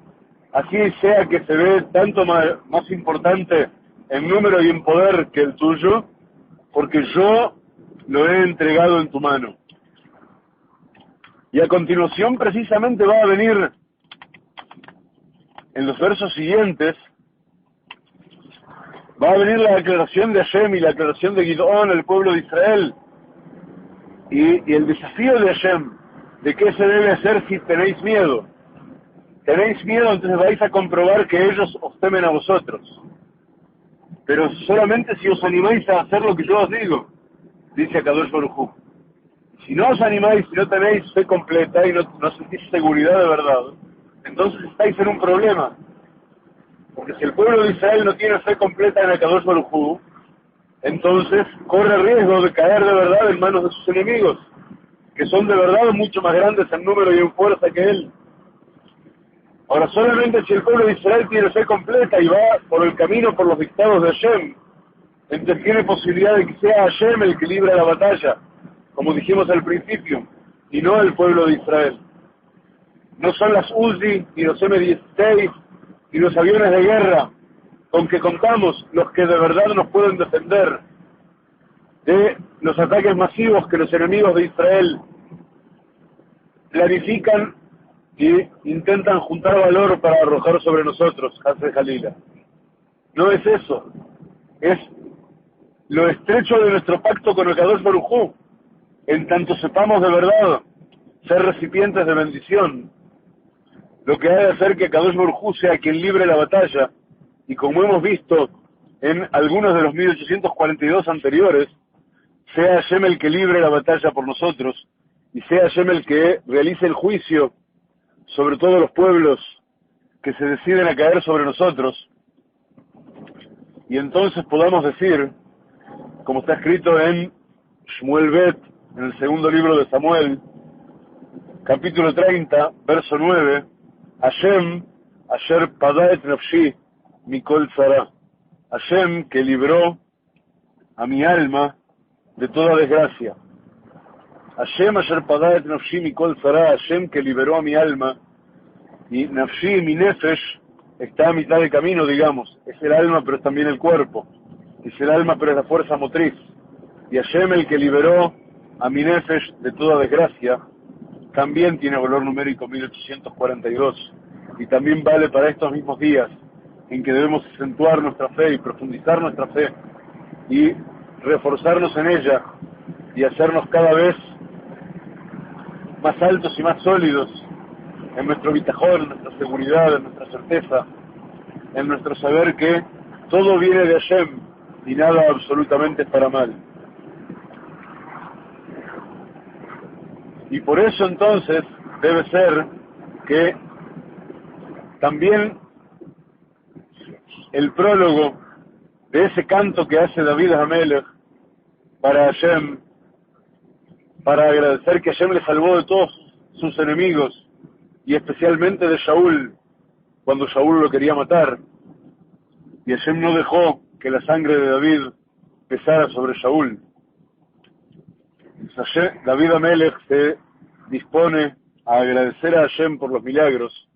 así sea que se ve tanto más importante en número y en poder que el tuyo, porque yo lo he entregado en tu mano. Y a continuación precisamente va a venir en los versos siguientes, va a venir la declaración de Hashem y la declaración de Gideón al pueblo de Israel, y el desafío de Hashem, de qué se debe hacer si tenéis miedo. Tenéis miedo, entonces vais a comprobar que ellos os temen a vosotros. Pero solamente si os animáis a hacer lo que yo os digo, dice Akadosh Baruj Hu. Si no os animáis, si no tenéis fe completa y no sentís seguridad de verdad, entonces estáis en un problema. Porque si el pueblo de Israel no tiene fe completa en Akadosh Baruj Hu, entonces corre riesgo de caer de verdad en manos de sus enemigos, que son de verdad mucho más grandes en número y en fuerza que él. Ahora, solamente si el pueblo de Israel tiene fe completa y va por el camino, por los dictados de Hashem, entonces tiene posibilidad de que sea Hashem el que libra la batalla, como dijimos al principio, y no el pueblo de Israel. No son las Uzi, ni los M-16, ni los aviones de guerra con que contamos los que de verdad nos pueden defender de los ataques masivos que los enemigos de Israel planifican y intentan juntar valor para arrojar sobre nosotros, Hasse Jalila. No es eso, es lo estrecho de nuestro pacto con el Kadosh Baruj Hu, en tanto sepamos de verdad ser recipientes de bendición, lo que ha de hacer que Kadosh Baruj Hu sea quien libre la batalla, y como hemos visto en algunos de los 1842 anteriores, sea Hashem el que libre la batalla por nosotros, y sea Hashem el que realice el juicio sobre todos los pueblos que se deciden a caer sobre nosotros, y entonces podamos decir como está escrito en Shmuel Bet, en el segundo libro de Samuel, capítulo 30, verso 9, Hashem, Asher Pada et Nafshi, Mikol Tzara. Hashem, que libró a mi alma de toda desgracia. Hashem, Asher Pada et Nafshi, Mikol Tzara. Hashem, que liberó a mi alma. Y Nafshi, mi Nefesh, está a mitad de camino, digamos. Es el alma, pero es también el cuerpo. Es el alma, pero es la fuerza motriz. Y Hashem, el que liberó a mi Nefesh de toda desgracia, también tiene valor numérico 1842. Y también vale para estos mismos días en que debemos acentuar nuestra fe y profundizar nuestra fe y reforzarnos en ella y hacernos cada vez más altos y más sólidos en nuestro bitajón, en nuestra seguridad, en nuestra certeza, en nuestro saber que todo viene de Hashem y nada absolutamente es para mal. Y por eso entonces debe ser que también el prólogo de ese canto que hace David Hamelech para Hashem, para agradecer que Hashem le salvó de todos sus enemigos, y especialmente de Shaul, cuando Shaul lo quería matar, y Hashem no dejó que la sangre de David pesara sobre Shaul. David Hamelech se dispone a agradecer a Hashem por los milagros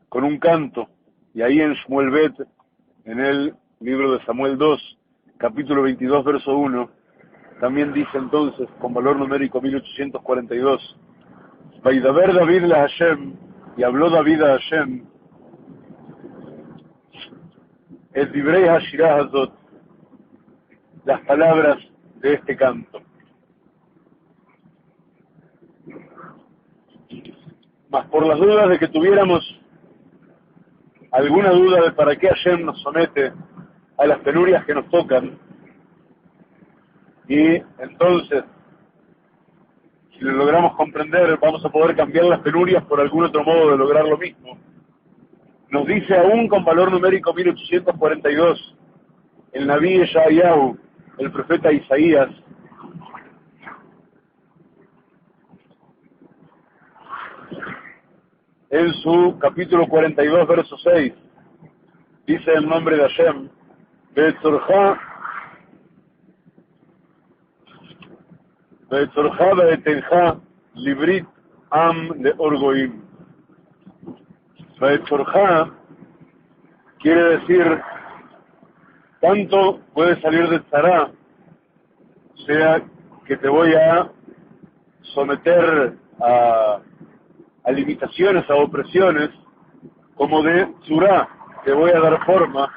con un canto, y ahí en Shmuel Bet, en el libro de Samuel 2, capítulo 22, verso 1, también dice entonces, con valor numérico 1842, Vaidaber David la Hashem, y habló David a Hashem, es Divrei Hashirah Hazot, las palabras de este canto. Mas por las dudas de que tuviéramos alguna duda de para qué Hashem nos somete a las penurias que nos tocan, y entonces, si lo logramos comprender, vamos a poder cambiar las penurias por algún otro modo de lograr lo mismo. Nos dice aún con valor numérico 1842, el Naví Yeshayahu, el profeta Isaías, en su capítulo 42, verso 6, dice el nombre de Hashem, Be'etzorcha ve'etenja librit am leor goim. Be'etzorcha quiere decir, tanto puede salir de tzara, o sea, que te voy a someter a limitaciones, a opresiones, como de tzurá, te voy a dar forma,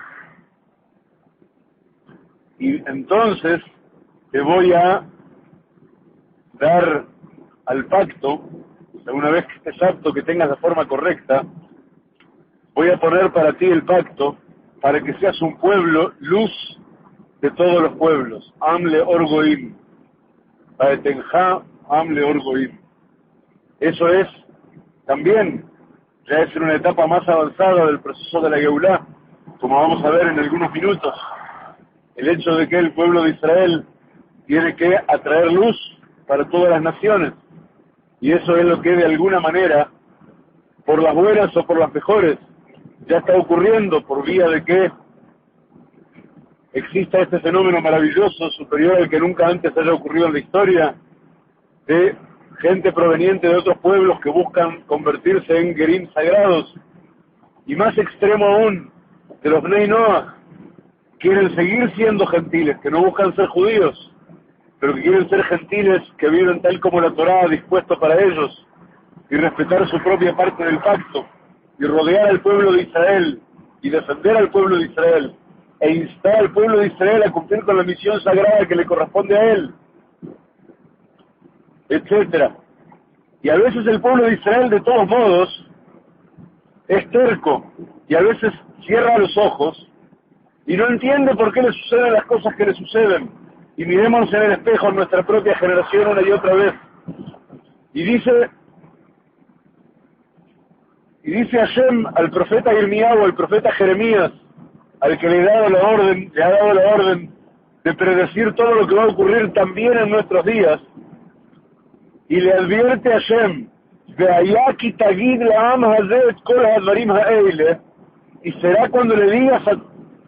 y entonces te voy a dar al pacto, una vez que estés apto, que tengas la forma correcta, voy a poner para ti el pacto, para que seas un pueblo, luz de todos los pueblos, Amle Orgoim, Paetenja Amle Orgoim. Eso es también, ya es en una etapa más avanzada del proceso de la Geulá, como vamos a ver en algunos minutos, el hecho de que el pueblo de Israel tiene que atraer luz para todas las naciones, y eso es lo que de alguna manera, por las buenas o por las mejores, ya está ocurriendo por vía de que exista este fenómeno maravilloso, superior al que nunca antes haya ocurrido en la historia, de gente proveniente de otros pueblos que buscan convertirse en gerim sagrados, y más extremo aún, de los Bnei Noach, quieren seguir siendo gentiles, que no buscan ser judíos, pero que quieren ser gentiles, que viven tal como la Torá ha dispuesto para ellos, y respetar su propia parte del pacto, y rodear al pueblo de Israel, y defender al pueblo de Israel, e instar al pueblo de Israel a cumplir con la misión sagrada que le corresponde a él, etcétera. Y a veces el pueblo de Israel, de todos modos, es terco, y a veces cierra los ojos, y no entiende por qué le suceden las cosas que le suceden. Y miremos en el espejo en nuestra propia generación una y otra vez. Y dice Hashem al profeta Irmiyahu, al profeta Jeremías, al que le ha dado la orden de predecir todo lo que va a ocurrir también en nuestros días, y le advierte a Hashem, Ve'ayaki tagid la'am hazeh et kol ha'advarim ha'eile, y será cuando le digas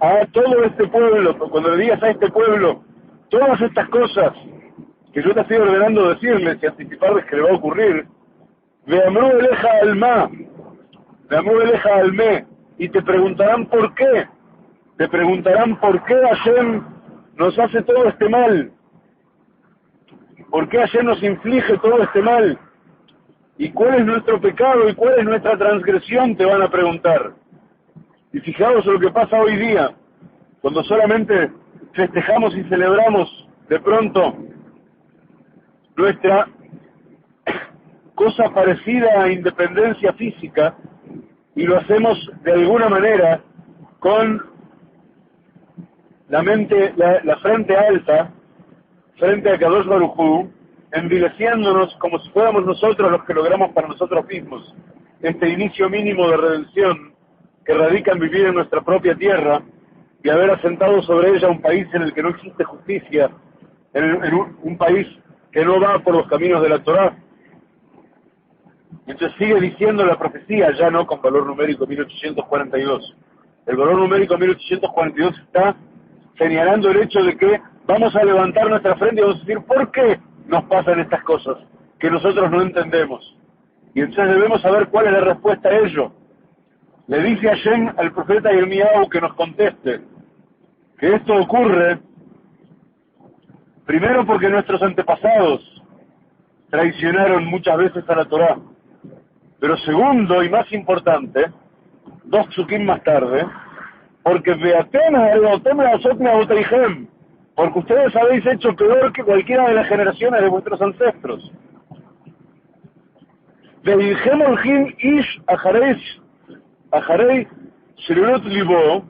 a todo este pueblo, cuando le digas a este pueblo, todas estas cosas que yo te estoy ordenando decirles y anticiparles que le va a ocurrir, Ve'amru eleja alma, Ve'amru eleja alme, y te preguntarán por qué, te preguntarán por qué Hashem nos hace todo este mal, por qué Hashem nos inflige todo este mal, y cuál es nuestro pecado y cuál es nuestra transgresión, te van a preguntar. Y fijaos en lo que pasa hoy día, cuando solamente festejamos y celebramos de pronto nuestra cosa parecida a independencia física, y lo hacemos de alguna manera con la mente, la frente alta, frente a Kadosh Baruj Hu, envileciéndonos como si fuéramos nosotros los que logramos para nosotros mismos este inicio mínimo de redención que radica en vivir en nuestra propia tierra y haber asentado sobre ella un país en el que no existe justicia, en un país que no va por los caminos de la Torá. Entonces sigue diciendo la profecía, ya no con valor numérico 1842. El valor numérico 1842 está señalando el hecho de que vamos a levantar nuestra frente y vamos a decir, ¿por qué nos pasan estas cosas que nosotros no entendemos? Y entonces debemos saber cuál es la respuesta a ello. Le dice Hashem al profeta Yirmiyahu que nos conteste que esto ocurre primero porque nuestros antepasados traicionaron muchas veces a la Torá, pero segundo y más importante, 2 psukim más tarde, porque porque ustedes habéis hecho peor que cualquiera de las generaciones de vuestros ancestros. Ve'ilhem olchim ish acharei shrelot libo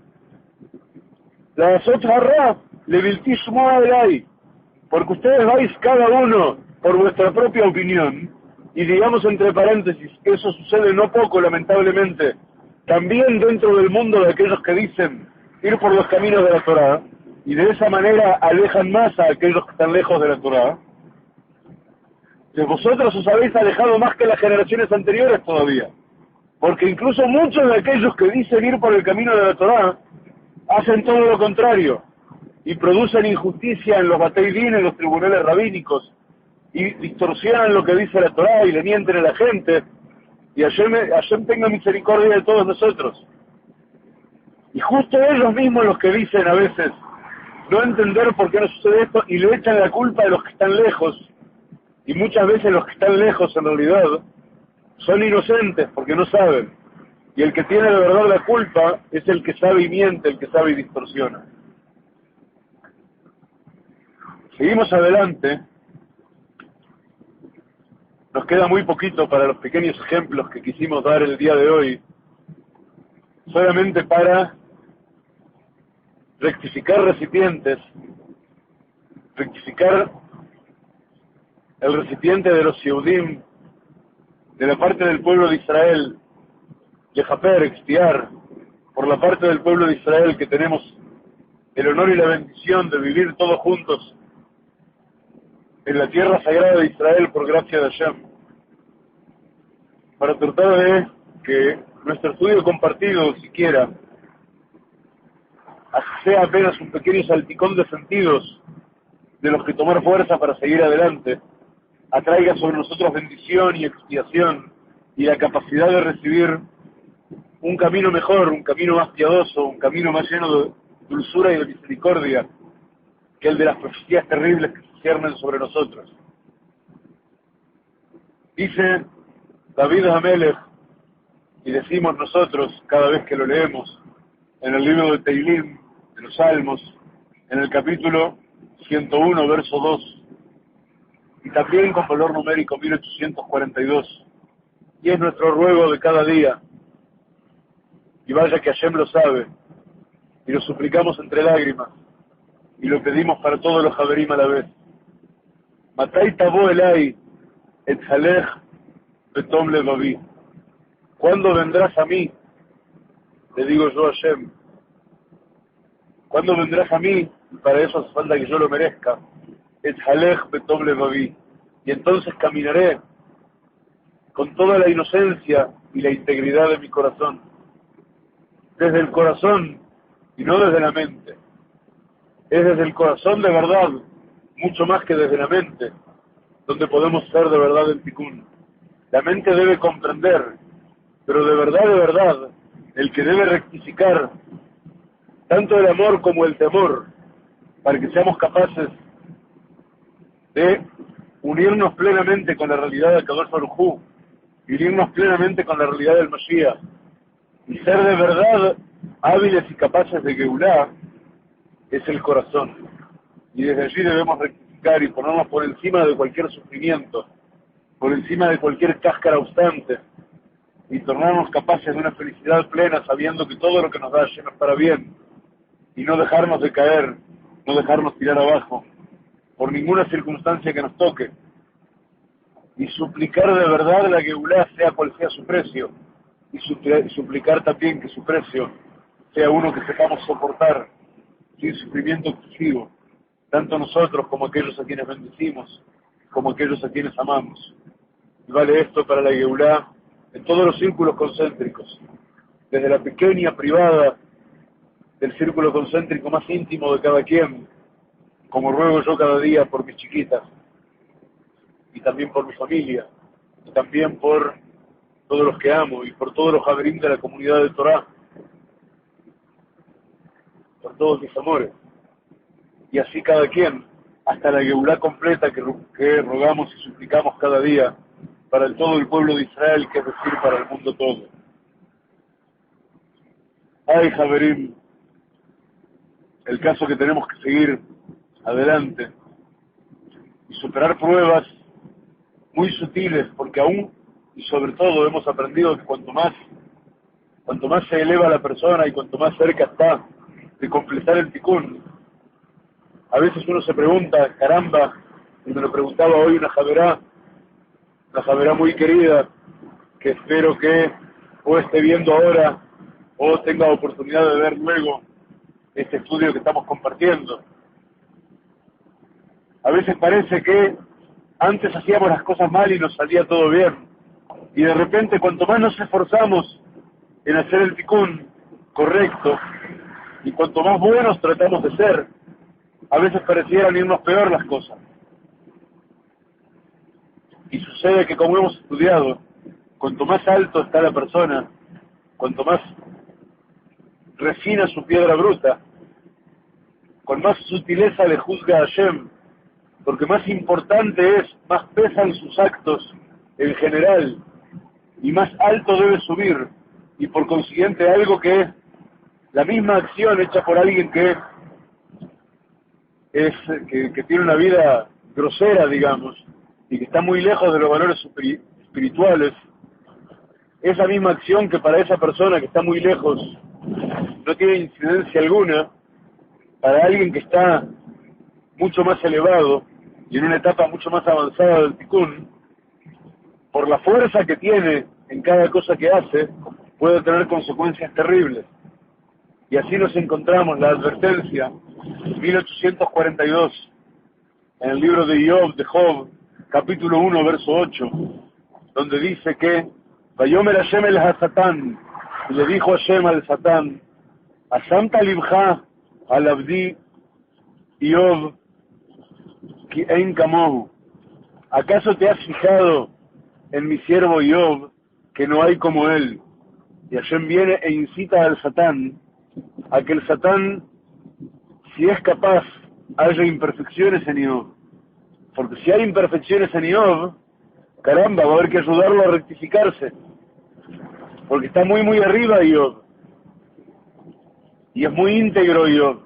la'asot harra levilti shmoa elai, porque ustedes vais cada uno por vuestra propia opinión, y digamos entre paréntesis, eso sucede no poco lamentablemente, también dentro del mundo de aquellos que dicen ir por los caminos de la Torá, y de esa manera alejan más a aquellos que están lejos de la Torá. Que vosotros os habéis alejado más que las generaciones anteriores todavía, porque incluso muchos de aquellos que dicen ir por el camino de la Torá hacen todo lo contrario y producen injusticia en los Batei Din, en los tribunales rabínicos, y distorsionan lo que dice la Torá y le mienten a la gente, y Hashem tenga misericordia de todos nosotros. Y justo ellos mismos los que dicen a veces no entender por qué no sucede esto, y le echan la culpa a los que están lejos, y muchas veces los que están lejos en realidad son inocentes porque no saben, y el que tiene de verdad la culpa es el que sabe y miente, el que sabe y distorsiona. Seguimos adelante. Nos queda muy poquito para los pequeños ejemplos que quisimos dar el día de hoy, solamente para rectificar recipientes, rectificar el recipiente de los Yehudim, de la parte del pueblo de Israel, lejaper, expiar, por la parte del pueblo de Israel que tenemos el honor y la bendición de vivir todos juntos en la tierra sagrada de Israel por gracia de Hashem, para tratar de que nuestro estudio compartido, siquiera, sea apenas un pequeño salpicón de sentidos de los que tomar fuerza para seguir adelante, atraiga sobre nosotros bendición y expiación y la capacidad de recibir un camino mejor, un camino más piadoso, un camino más lleno de dulzura y de misericordia que el de las profecías terribles que se ciernen sobre nosotros. Dice David Hamelech, y decimos nosotros cada vez que lo leemos, en el libro de Teilim, de los Salmos, en el capítulo 101, verso 2, y también con valor numérico 1842, y es nuestro ruego de cada día, y vaya que Hashem lo sabe, y lo suplicamos entre lágrimas, y lo pedimos para todos los Haverim a la vez. Matai tabo elai et halech betom levavi. ¿Cuándo vendrás a mí? Le digo yo a Hashem. ¿Cuándo vendrás a mí y para eso hace falta que yo lo merezca. Et halech betov levavi, y entonces caminaré con toda la inocencia y la integridad de mi corazón, desde el corazón y no desde la mente. Es desde el corazón de verdad, mucho más que desde la mente, donde podemos ser de verdad el tikkun. La mente debe comprender, pero de verdad, el que debe rectificar tanto el amor como el temor, para que seamos capaces de unirnos plenamente con la realidad del Kadosh Baruj Hu, unirnos plenamente con la realidad del Mashiach, y ser de verdad hábiles y capaces de Geulah, es el corazón. Y desde allí debemos rectificar y ponernos por encima de cualquier sufrimiento, por encima de cualquier cáscara obstante, y tornarnos capaces de una felicidad plena, sabiendo que todo lo que nos da Hashem es para bien, y no dejarnos de caer, no dejarnos tirar abajo, por ninguna circunstancia que nos toque, y suplicar de verdad la Geulah, sea cual sea su precio, y suplicar también que su precio sea uno que sepamos soportar, sin sufrimiento excesivo, tanto nosotros como aquellos a quienes bendecimos, como aquellos a quienes amamos. Y vale esto para la Geulah en todos los círculos concéntricos, desde la pequeña privada del círculo concéntrico más íntimo de cada quien, como ruego yo cada día por mis chiquitas, y también por mi familia, y también por todos los que amo, y por todos los javerim de la comunidad de Torah, por todos mis amores, y así cada quien, hasta la Geulah completa que rogamos y suplicamos cada día para todo el pueblo de Israel, que es decir, para el mundo todo. Ay, javerim, el caso que tenemos que seguir adelante y superar pruebas muy sutiles, porque aún y sobre todo hemos aprendido que cuanto más se eleva la persona y cuanto más cerca está de completar el tikkun, a veces uno se pregunta, caramba, y me lo preguntaba hoy una javerá muy querida, que espero que o esté viendo ahora o tenga oportunidad de ver luego este estudio que estamos compartiendo. A veces parece que antes hacíamos las cosas mal y nos salía todo bien, y de repente cuanto más nos esforzamos en hacer el tikkun correcto y cuanto más buenos tratamos de ser, a veces parecieran irnos peor las cosas. Y sucede que, como hemos estudiado, cuanto más alto está la persona, cuanto más refina su piedra bruta, con más sutileza le juzga a Hashem, porque más importante es, más pesan sus actos en general, y más alto debe subir, y por consiguiente algo que es la misma acción hecha por alguien que tiene una vida grosera, digamos, y que está muy lejos de los valores espirituales, esa misma acción que para esa persona que está muy lejos no tiene incidencia alguna, para alguien que está mucho más elevado y en una etapa mucho más avanzada del tikkun, por la fuerza que tiene en cada cosa que hace, puede tener consecuencias terribles. Y así nos encontramos la advertencia, 1842, en el libro de Job, capítulo 1, verso 8, donde dice que Vayomer Hashem el Hasatán, y le dijo Hashem al Satán, Asamta libja al abdi Job ki ein kamohu, ¿acaso te has fijado en mi siervo Job, que no hay como él? Y Hashem viene e incita al Satán a que el Satán, si es capaz, haya imperfecciones en Job. Porque si hay imperfecciones en Job, caramba, va a haber que ayudarlo a rectificarse. Porque está muy arriba Job. Y es muy íntegro Job.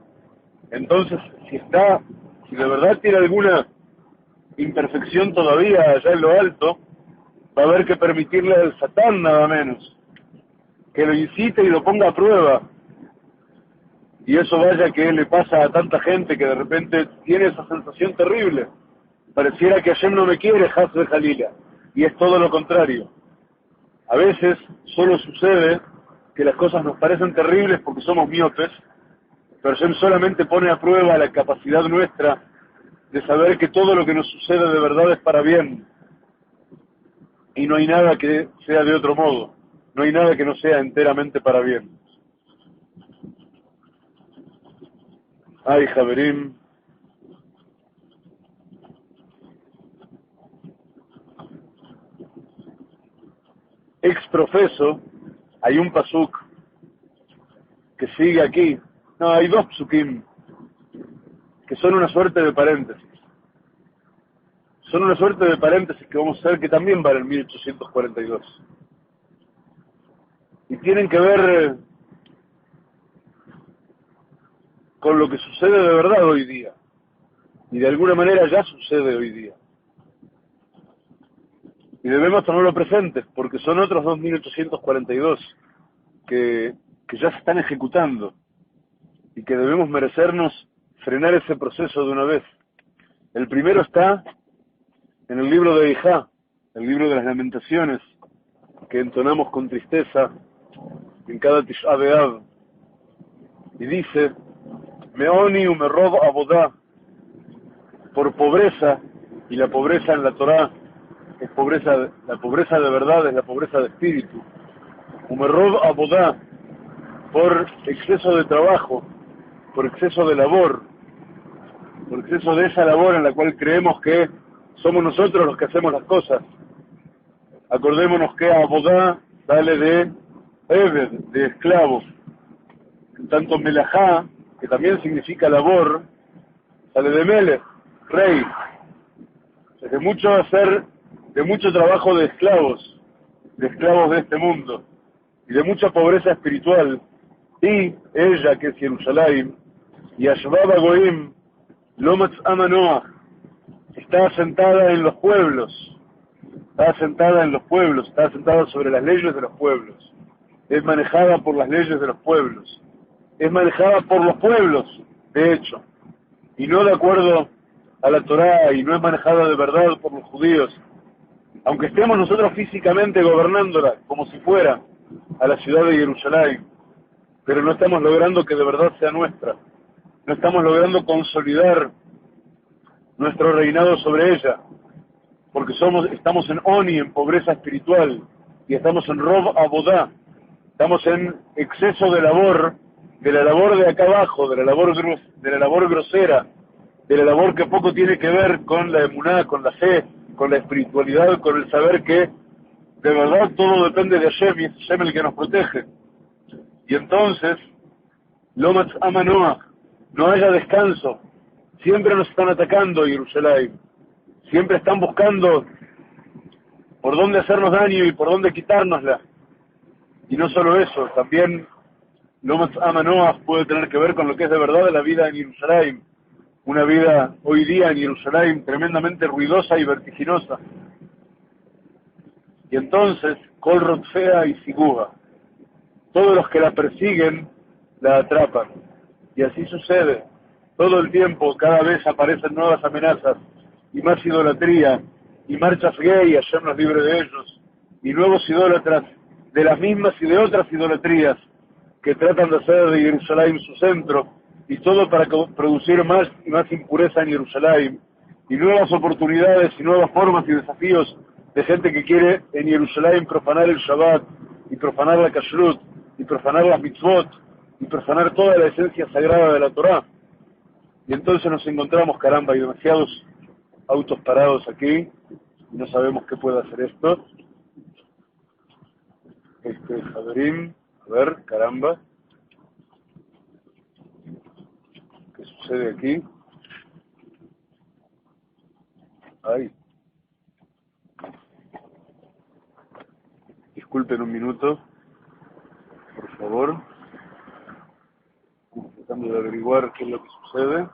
Entonces, si de verdad tiene alguna imperfección todavía allá en lo alto, va a haber que permitirle al Satán nada menos, que lo incite y lo ponga a prueba. Y eso vaya que le pasa a tanta gente que de repente tiene esa sensación terrible. Pareciera que Hashem no me quiere, Haz de Jalila. Y es todo lo contrario. A veces solo sucede que las cosas nos parecen terribles porque somos miopes, Pero Hashem solamente pone a prueba la capacidad nuestra de saber que todo lo que nos sucede de verdad es para bien. Y no hay nada que sea de otro modo. No hay nada que no sea enteramente para bien. Ay, Javerim. Ex profeso, hay un pasuk que sigue aquí. No, hay dos psukim que son una suerte de paréntesis. Son una suerte de paréntesis que vamos a ver que también van en 1842. Y tienen que ver con lo que sucede de verdad hoy día. Y de alguna manera ya sucede hoy día. Y debemos tenerlo presente, porque son otros 2842 que ya se están ejecutando y que debemos merecernos frenar ese proceso de una vez. El primero está en el libro de Eijá, el libro de las lamentaciones, que entonamos con tristeza en cada Tisha B'Av. Y dice, Meoni umerov abodá, por pobreza, y la pobreza en la Torá es pobreza, la pobreza de verdad es la pobreza de espíritu. Umerov abodá, por exceso de trabajo, por exceso de labor, por exceso de esa labor en la cual creemos que somos nosotros los que hacemos las cosas. Acordémonos que abodá sale de Eved, de esclavo. En tanto melajá, que también significa labor, sale de Melech, rey. De mucho trabajo de esclavos de este mundo, y de mucha pobreza espiritual. Y ella, que es Jerusalén, y Ashbaba Goim, Lomatz Amanoah, está asentada en los pueblos, está asentada sobre las leyes de los pueblos, es manejada por las leyes de los pueblos, es manejada por los pueblos, de hecho, y no de acuerdo a la Torá, y no es manejada de verdad por los judíos, aunque estemos nosotros físicamente gobernándola como si fuera a la ciudad de Jerusalén, pero no estamos logrando que de verdad sea nuestra, no estamos logrando consolidar nuestro reinado sobre ella, porque estamos en Oni, en pobreza espiritual, y estamos en Rob Abodá, estamos en exceso de la labor de acá abajo, de la labor grosera, de la labor que poco tiene que ver con la emuná, con la fe, con la espiritualidad, con el saber que de verdad todo depende de Hashem y es Hashem el que nos protege. Y entonces, Lomatz Amanoah, no haya descanso, siempre nos están atacando Jerusalén, siempre están buscando por dónde hacernos daño y por dónde quitárnosla. Y no solo eso, también Lomatz Amanoah puede tener que ver con lo que es de verdad la vida en Jerusalén, una vida hoy día en Jerusalén tremendamente ruidosa y vertiginosa. Y entonces, Kol Rotfea y Siguha, todos los que la persiguen, la atrapan. Y así sucede. Todo el tiempo, cada vez aparecen nuevas amenazas, y más idolatría, y marchas gay, Hashem nos libre de ellos, y nuevos idólatras, de las mismas y de otras idolatrías, que tratan de hacer de Jerusalén su centro, y todo para producir más y más impureza en Jerusalén, y nuevas oportunidades y nuevas formas y desafíos de gente que quiere en Jerusalén profanar el Shabbat, y profanar la Kashrut, y profanar las mitzvot, y profanar toda la esencia sagrada de la Torá. Y entonces nos encontramos, caramba, hay demasiados autos parados aquí, y no sabemos qué puede hacer esto. Javerim, a ver, caramba, ¿qué sucede aquí? Ay, disculpen un minuto, por favor. Tratando de averiguar qué es lo que sucede.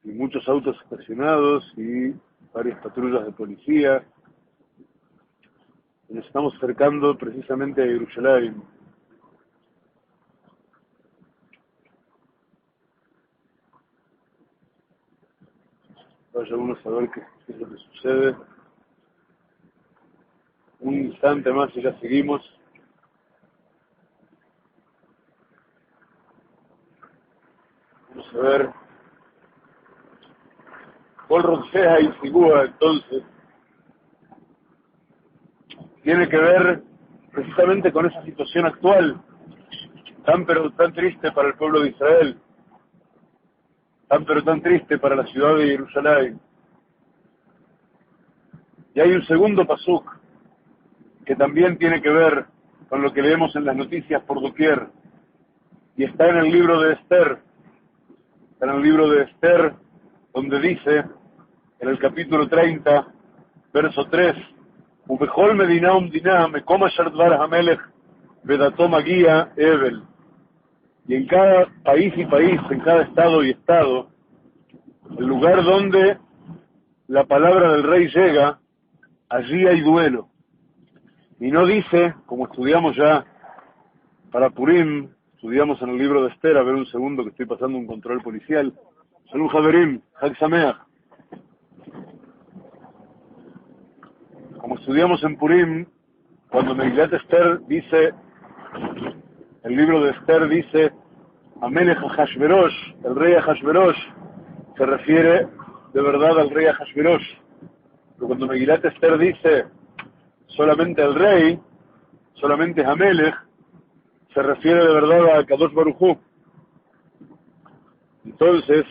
Y muchos autos estacionados y varias patrullas de policía. Nos estamos acercando precisamente a Jerusalén. Vaya uno a saber qué es lo que sucede. Un instante más y ya seguimos. a ver. Paul Ronsea y Sigúa, entonces, tiene que ver precisamente con esa situación actual, tan triste para el pueblo de Israel, tan triste para la ciudad de Jerusalén. Y hay un segundo pasuk que también tiene que ver con lo que leemos en las noticias por doquier, y está en el libro de Esther, donde dice, en el capítulo 30, verso 3, Ubejol medina umdina mekoma shardvar hamelech vedato magia evel. Y en cada país y país, en cada estado y estado, el lugar donde la palabra del rey llega, allí hay duelo. Y no dice, como estudiamos ya para Purim, estudiamos en el libro de Esther, a ver un segundo que estoy pasando un control policial. Salud Javerim, Hag Sameach. Como estudiamos en Purim, cuando Megilat Esther dice, el libro de Esther dice, Amelech Hashverosh, el rey Hashverosh, se refiere de verdad al rey Hashverosh. Pero cuando Megilat Esther dice solamente al rey, solamente Amelech, se refiere de verdad a Kadosh Baruj Hu. Entonces,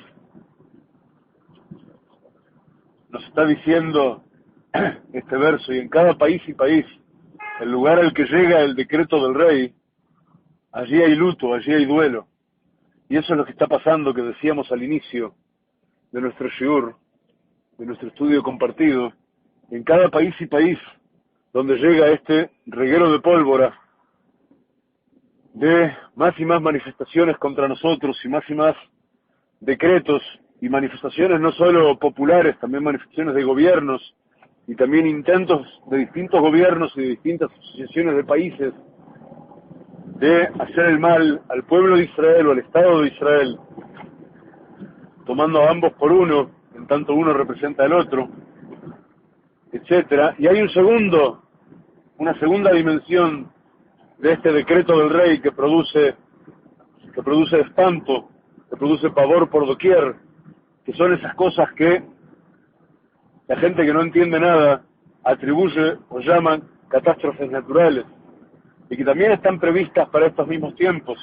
nos está diciendo este verso, y en cada país y país, el lugar al que llega el decreto del rey, allí hay luto, allí hay duelo. Y eso es lo que está pasando, que decíamos al inicio de nuestro shiur, de nuestro estudio compartido. En cada país y país donde llega este reguero de pólvora, de más y más manifestaciones contra nosotros, y más decretos y manifestaciones no solo populares, también manifestaciones de gobiernos, y también intentos de distintos gobiernos y de distintas asociaciones de países de hacer el mal al pueblo de Israel o al Estado de Israel, tomando a ambos por uno, en tanto uno representa al otro, etcétera. Y hay una segunda dimensión de este decreto del rey que produce espanto, que produce pavor por doquier, que son esas cosas que la gente que no entiende nada atribuye o llaman catástrofes naturales, y que también están previstas para estos mismos tiempos,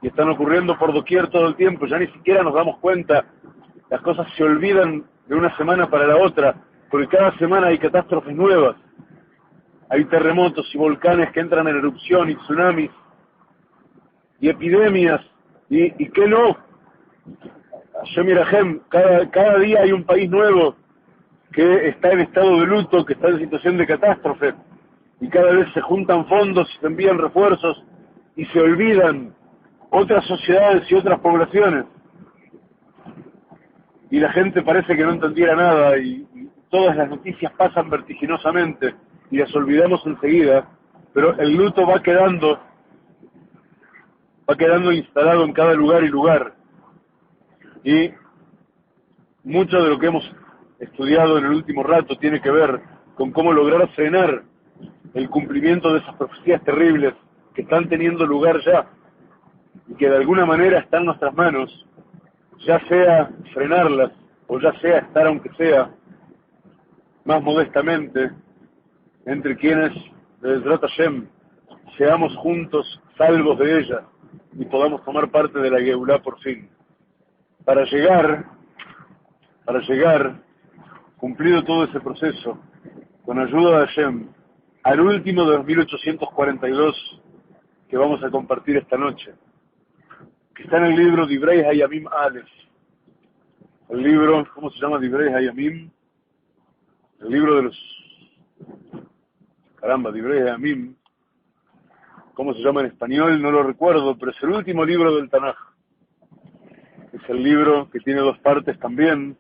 y están ocurriendo por doquier todo el tiempo. Ya ni siquiera nos damos cuenta, las cosas se olvidan de una semana para la otra, porque cada semana hay catástrofes nuevas, hay terremotos y volcanes que entran en erupción, y tsunamis, y epidemias, y qué no, Hashem Yirahem, cada día hay un país nuevo que está en estado de luto, que está en situación de catástrofe, y cada vez se juntan fondos y se envían refuerzos, y se olvidan otras sociedades y otras poblaciones, y la gente parece que no entendiera nada, y todas las noticias pasan vertiginosamente, y las olvidamos enseguida, pero el luto va quedando instalado en cada lugar y lugar, y mucho de lo que hemos estudiado en el último rato tiene que ver con cómo lograr frenar el cumplimiento de esas profecías terribles que están teniendo lugar ya, y que de alguna manera están en nuestras manos, ya sea frenarlas, o ya sea estar, aunque sea más modestamente, entre quienes, de Bezrat Hashem, seamos juntos salvos de ellas, y podamos tomar parte de la Geulá por fin. Para llegar, cumplido todo ese proceso, con ayuda de Hashem, al último de los 1842 que vamos a compartir esta noche, que está en el libro Divrei Hayamim Aleph. El libro, ¿cómo se llama Divrei Hayamim? El libro de los... Divrei Hayamim. ¿Cómo se llama en español? No lo recuerdo, pero es el último libro del Tanaj. Es el libro que tiene dos partes también.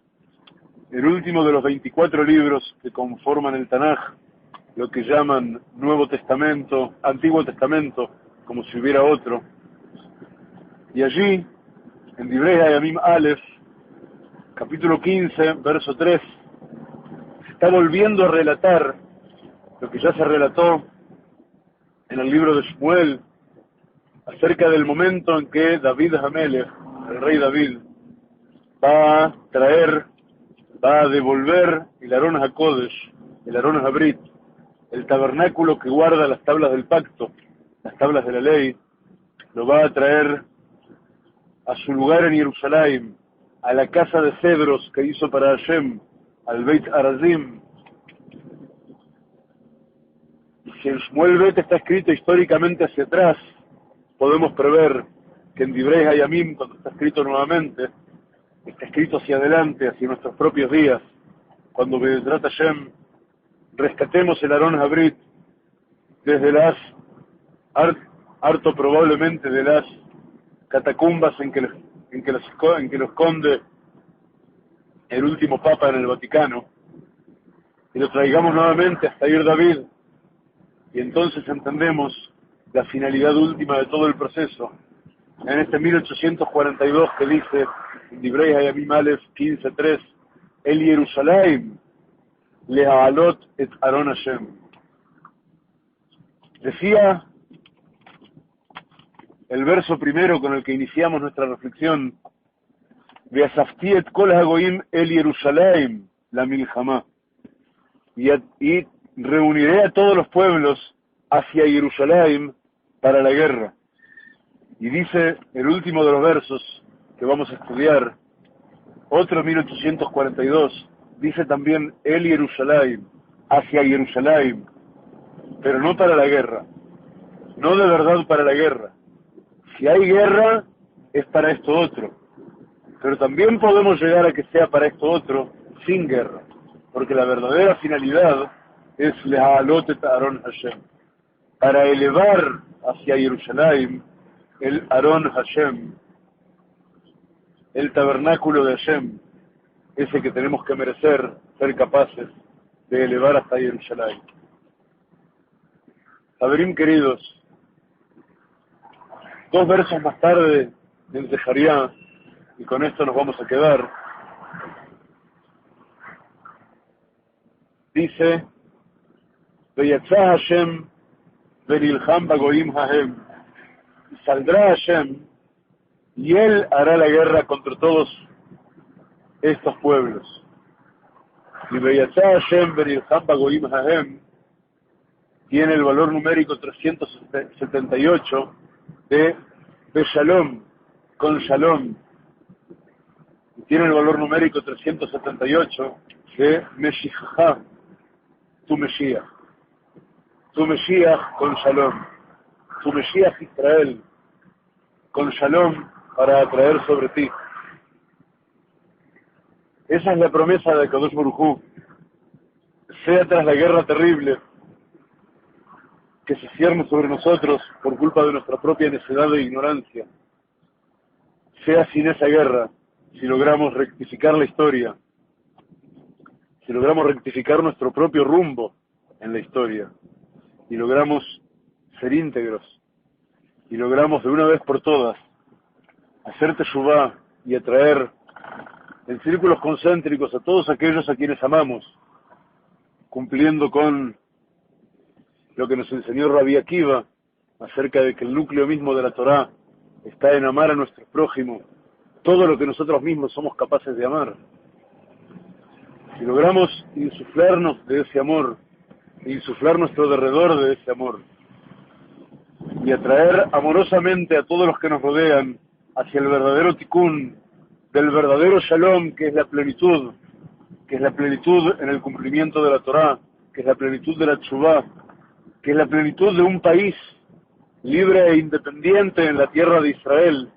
El último de los 24 libros que conforman el Tanaj, lo que llaman Nuevo Testamento, Antiguo Testamento, como si hubiera otro. Y allí, en Divrei Hayamim Aleph, capítulo 15, verso 3, se está volviendo a relatar lo que ya se relató en el libro de Shmuel, acerca del momento en que David Hamelech, el rey David, va a traer, va a devolver el Arón HaKodesh, el Arón HaBrit, el tabernáculo que guarda las tablas del pacto, las tablas de la ley, lo va a traer a su lugar en Jerusalén, a la casa de cedros que hizo para Hashem, al Beit Arazim. Y si en Shmuel Bet está escrito históricamente hacia atrás, podemos prever que en Divrei Hayamim, cuando está escrito nuevamente, está escrito hacia adelante, hacia nuestros propios días, cuando Be'ezrat Hashem rescatemos el Arón HaBrit desde las, harto probablemente de las catacumbas en que lo esconde el último papa en el Vaticano, y lo traigamos nuevamente hasta Ir David, y entonces entendemos la finalidad última de todo el proceso. En este 1842 que dice, en Divrei Hayamim Aleph 15.3, El Jerusalén Lehalot et Aron Hashem. Decía el verso primero con el que iniciamos nuestra reflexión, Ve'asafti et kol hagoim el Jerusalén la milhamá, y reuniré a todos los pueblos hacia Jerusalén para la guerra. Y dice el último de los versos que vamos a estudiar, otro 1842, dice también el Jerusalén, hacia Jerusalén, pero no para la guerra, no de verdad para la guerra. Si hay guerra, es para esto otro, pero también podemos llegar a que sea para esto otro sin guerra, porque la verdadera finalidad es Lehalot et Aron Hashem, para elevar hacia Jerusalén el Aron Hashem, el tabernáculo de Hashem, ese que tenemos que merecer ser capaces de elevar hasta Jerusalén. Haverim queridos, 2 versos más tarde del Zecharia, y con esto nos vamos a quedar, dice, Veyatza Hashem venilham bagoim hahem, y saldrá Hashem, y Él hará la guerra contra todos estos pueblos. Y Veyatza Hashem venilham bagoim hahem tiene el valor numérico 378 de Shalom, con Shalom. Y tiene el valor numérico 378 de Meshiach, tu Mesías. Tu Mesías con Shalom. Tu Mesías Israel, con Shalom para atraer sobre ti. Esa es la promesa de Kadosh Baruj Hu. Sea tras la guerra terrible que se cierne sobre nosotros por culpa de nuestra propia necedad e ignorancia, sea sin esa guerra, si logramos rectificar la historia, si logramos rectificar nuestro propio rumbo en la historia, y logramos ser íntegros, y logramos de una vez por todas hacer teshuvá y atraer en círculos concéntricos a todos aquellos a quienes amamos, cumpliendo con lo que nos enseñó Rabbi Akiva acerca de que el núcleo mismo de la Torá está en amar a nuestro prójimo todo lo que nosotros mismos somos capaces de amar. Si logramos insuflarnos de ese amor, insuflar nuestro derredor de ese amor, y atraer amorosamente a todos los que nos rodean hacia el verdadero tikkun, del verdadero shalom, que es la plenitud en el cumplimiento de la Torá, que es la plenitud de la teshuvá, que es la plenitud de un país libre e independiente en la tierra de Israel,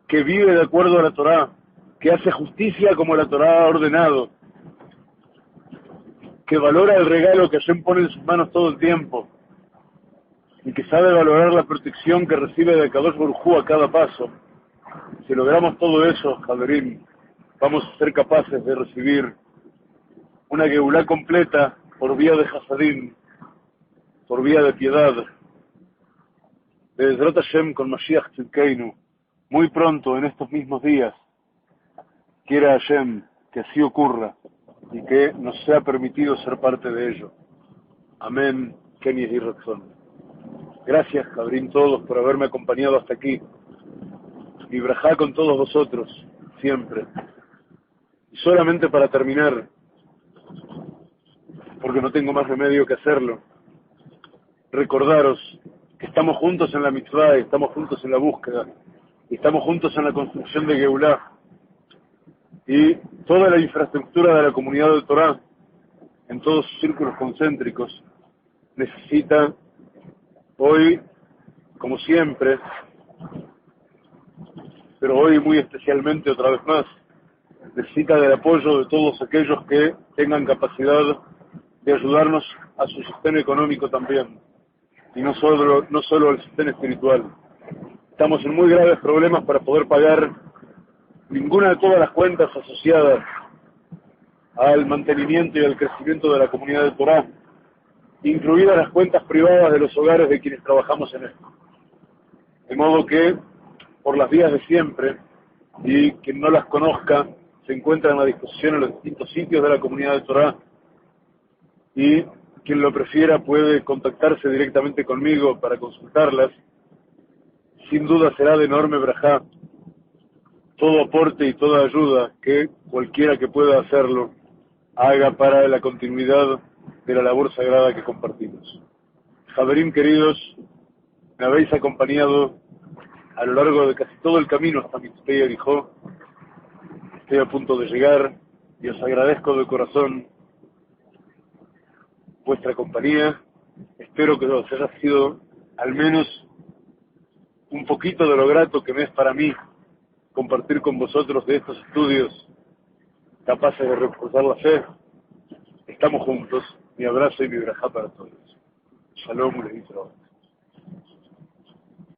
que vive de acuerdo a la Torá, que hace justicia como la Torá ha ordenado, que valora el regalo que Hashem pone en sus manos todo el tiempo, y que sabe valorar la protección que recibe de Kadosh Baruj Hu a cada paso. Si logramos todo eso, Haverim, vamos a ser capaces de recibir una Geulá completa por vía de Hasadim, por vía de piedad, de Be'ezrat Hashem con Mashiach Tzidkeinu, muy pronto en estos mismos días. Quiera Hashem que así ocurra y que nos sea permitido ser parte de ello. Amén. Ken Yehi Ratzon. Gracias, Cabrín, todos por haberme acompañado hasta aquí. Y brajá con todos vosotros. siempre. Y solamente para terminar, porque no tengo más remedio que hacerlo, recordaros que estamos juntos en la mitzvah, estamos juntos en la búsqueda, estamos juntos en la construcción de Geulah, y toda la infraestructura de la comunidad de Torah, en todos sus círculos concéntricos, necesita hoy, como siempre, pero hoy muy especialmente otra vez más, necesita del apoyo de todos aquellos que tengan capacidad de ayudarnos a su sistema económico también, y no solo al sistema espiritual. Estamos en muy graves problemas para poder pagar ninguna de todas las cuentas asociadas al mantenimiento y al crecimiento de la comunidad de Torah, incluidas las cuentas privadas de los hogares de quienes trabajamos en esto. De modo que, por las vías de siempre, y quien no las conozca, se encuentran a disposición en los distintos sitios de la comunidad de Torah, y quien lo prefiera puede contactarse directamente conmigo para consultarlas. Sin duda será de enorme brajá todo aporte y toda ayuda que cualquiera que pueda hacerlo haga para la continuidad de la labor sagrada que compartimos. Javerim queridos, me habéis acompañado a lo largo de casi todo el camino hasta Mitzpeh Yerihó. Estoy a punto de llegar y os agradezco de corazón vuestra compañía. Espero que os haya sido al menos un poquito de lo grato que me es para mí compartir con vosotros de estos estudios capaces de reforzar la fe. Estamos juntos. Mi abrazo y mi brajá para todos. Shalom, Ulevi.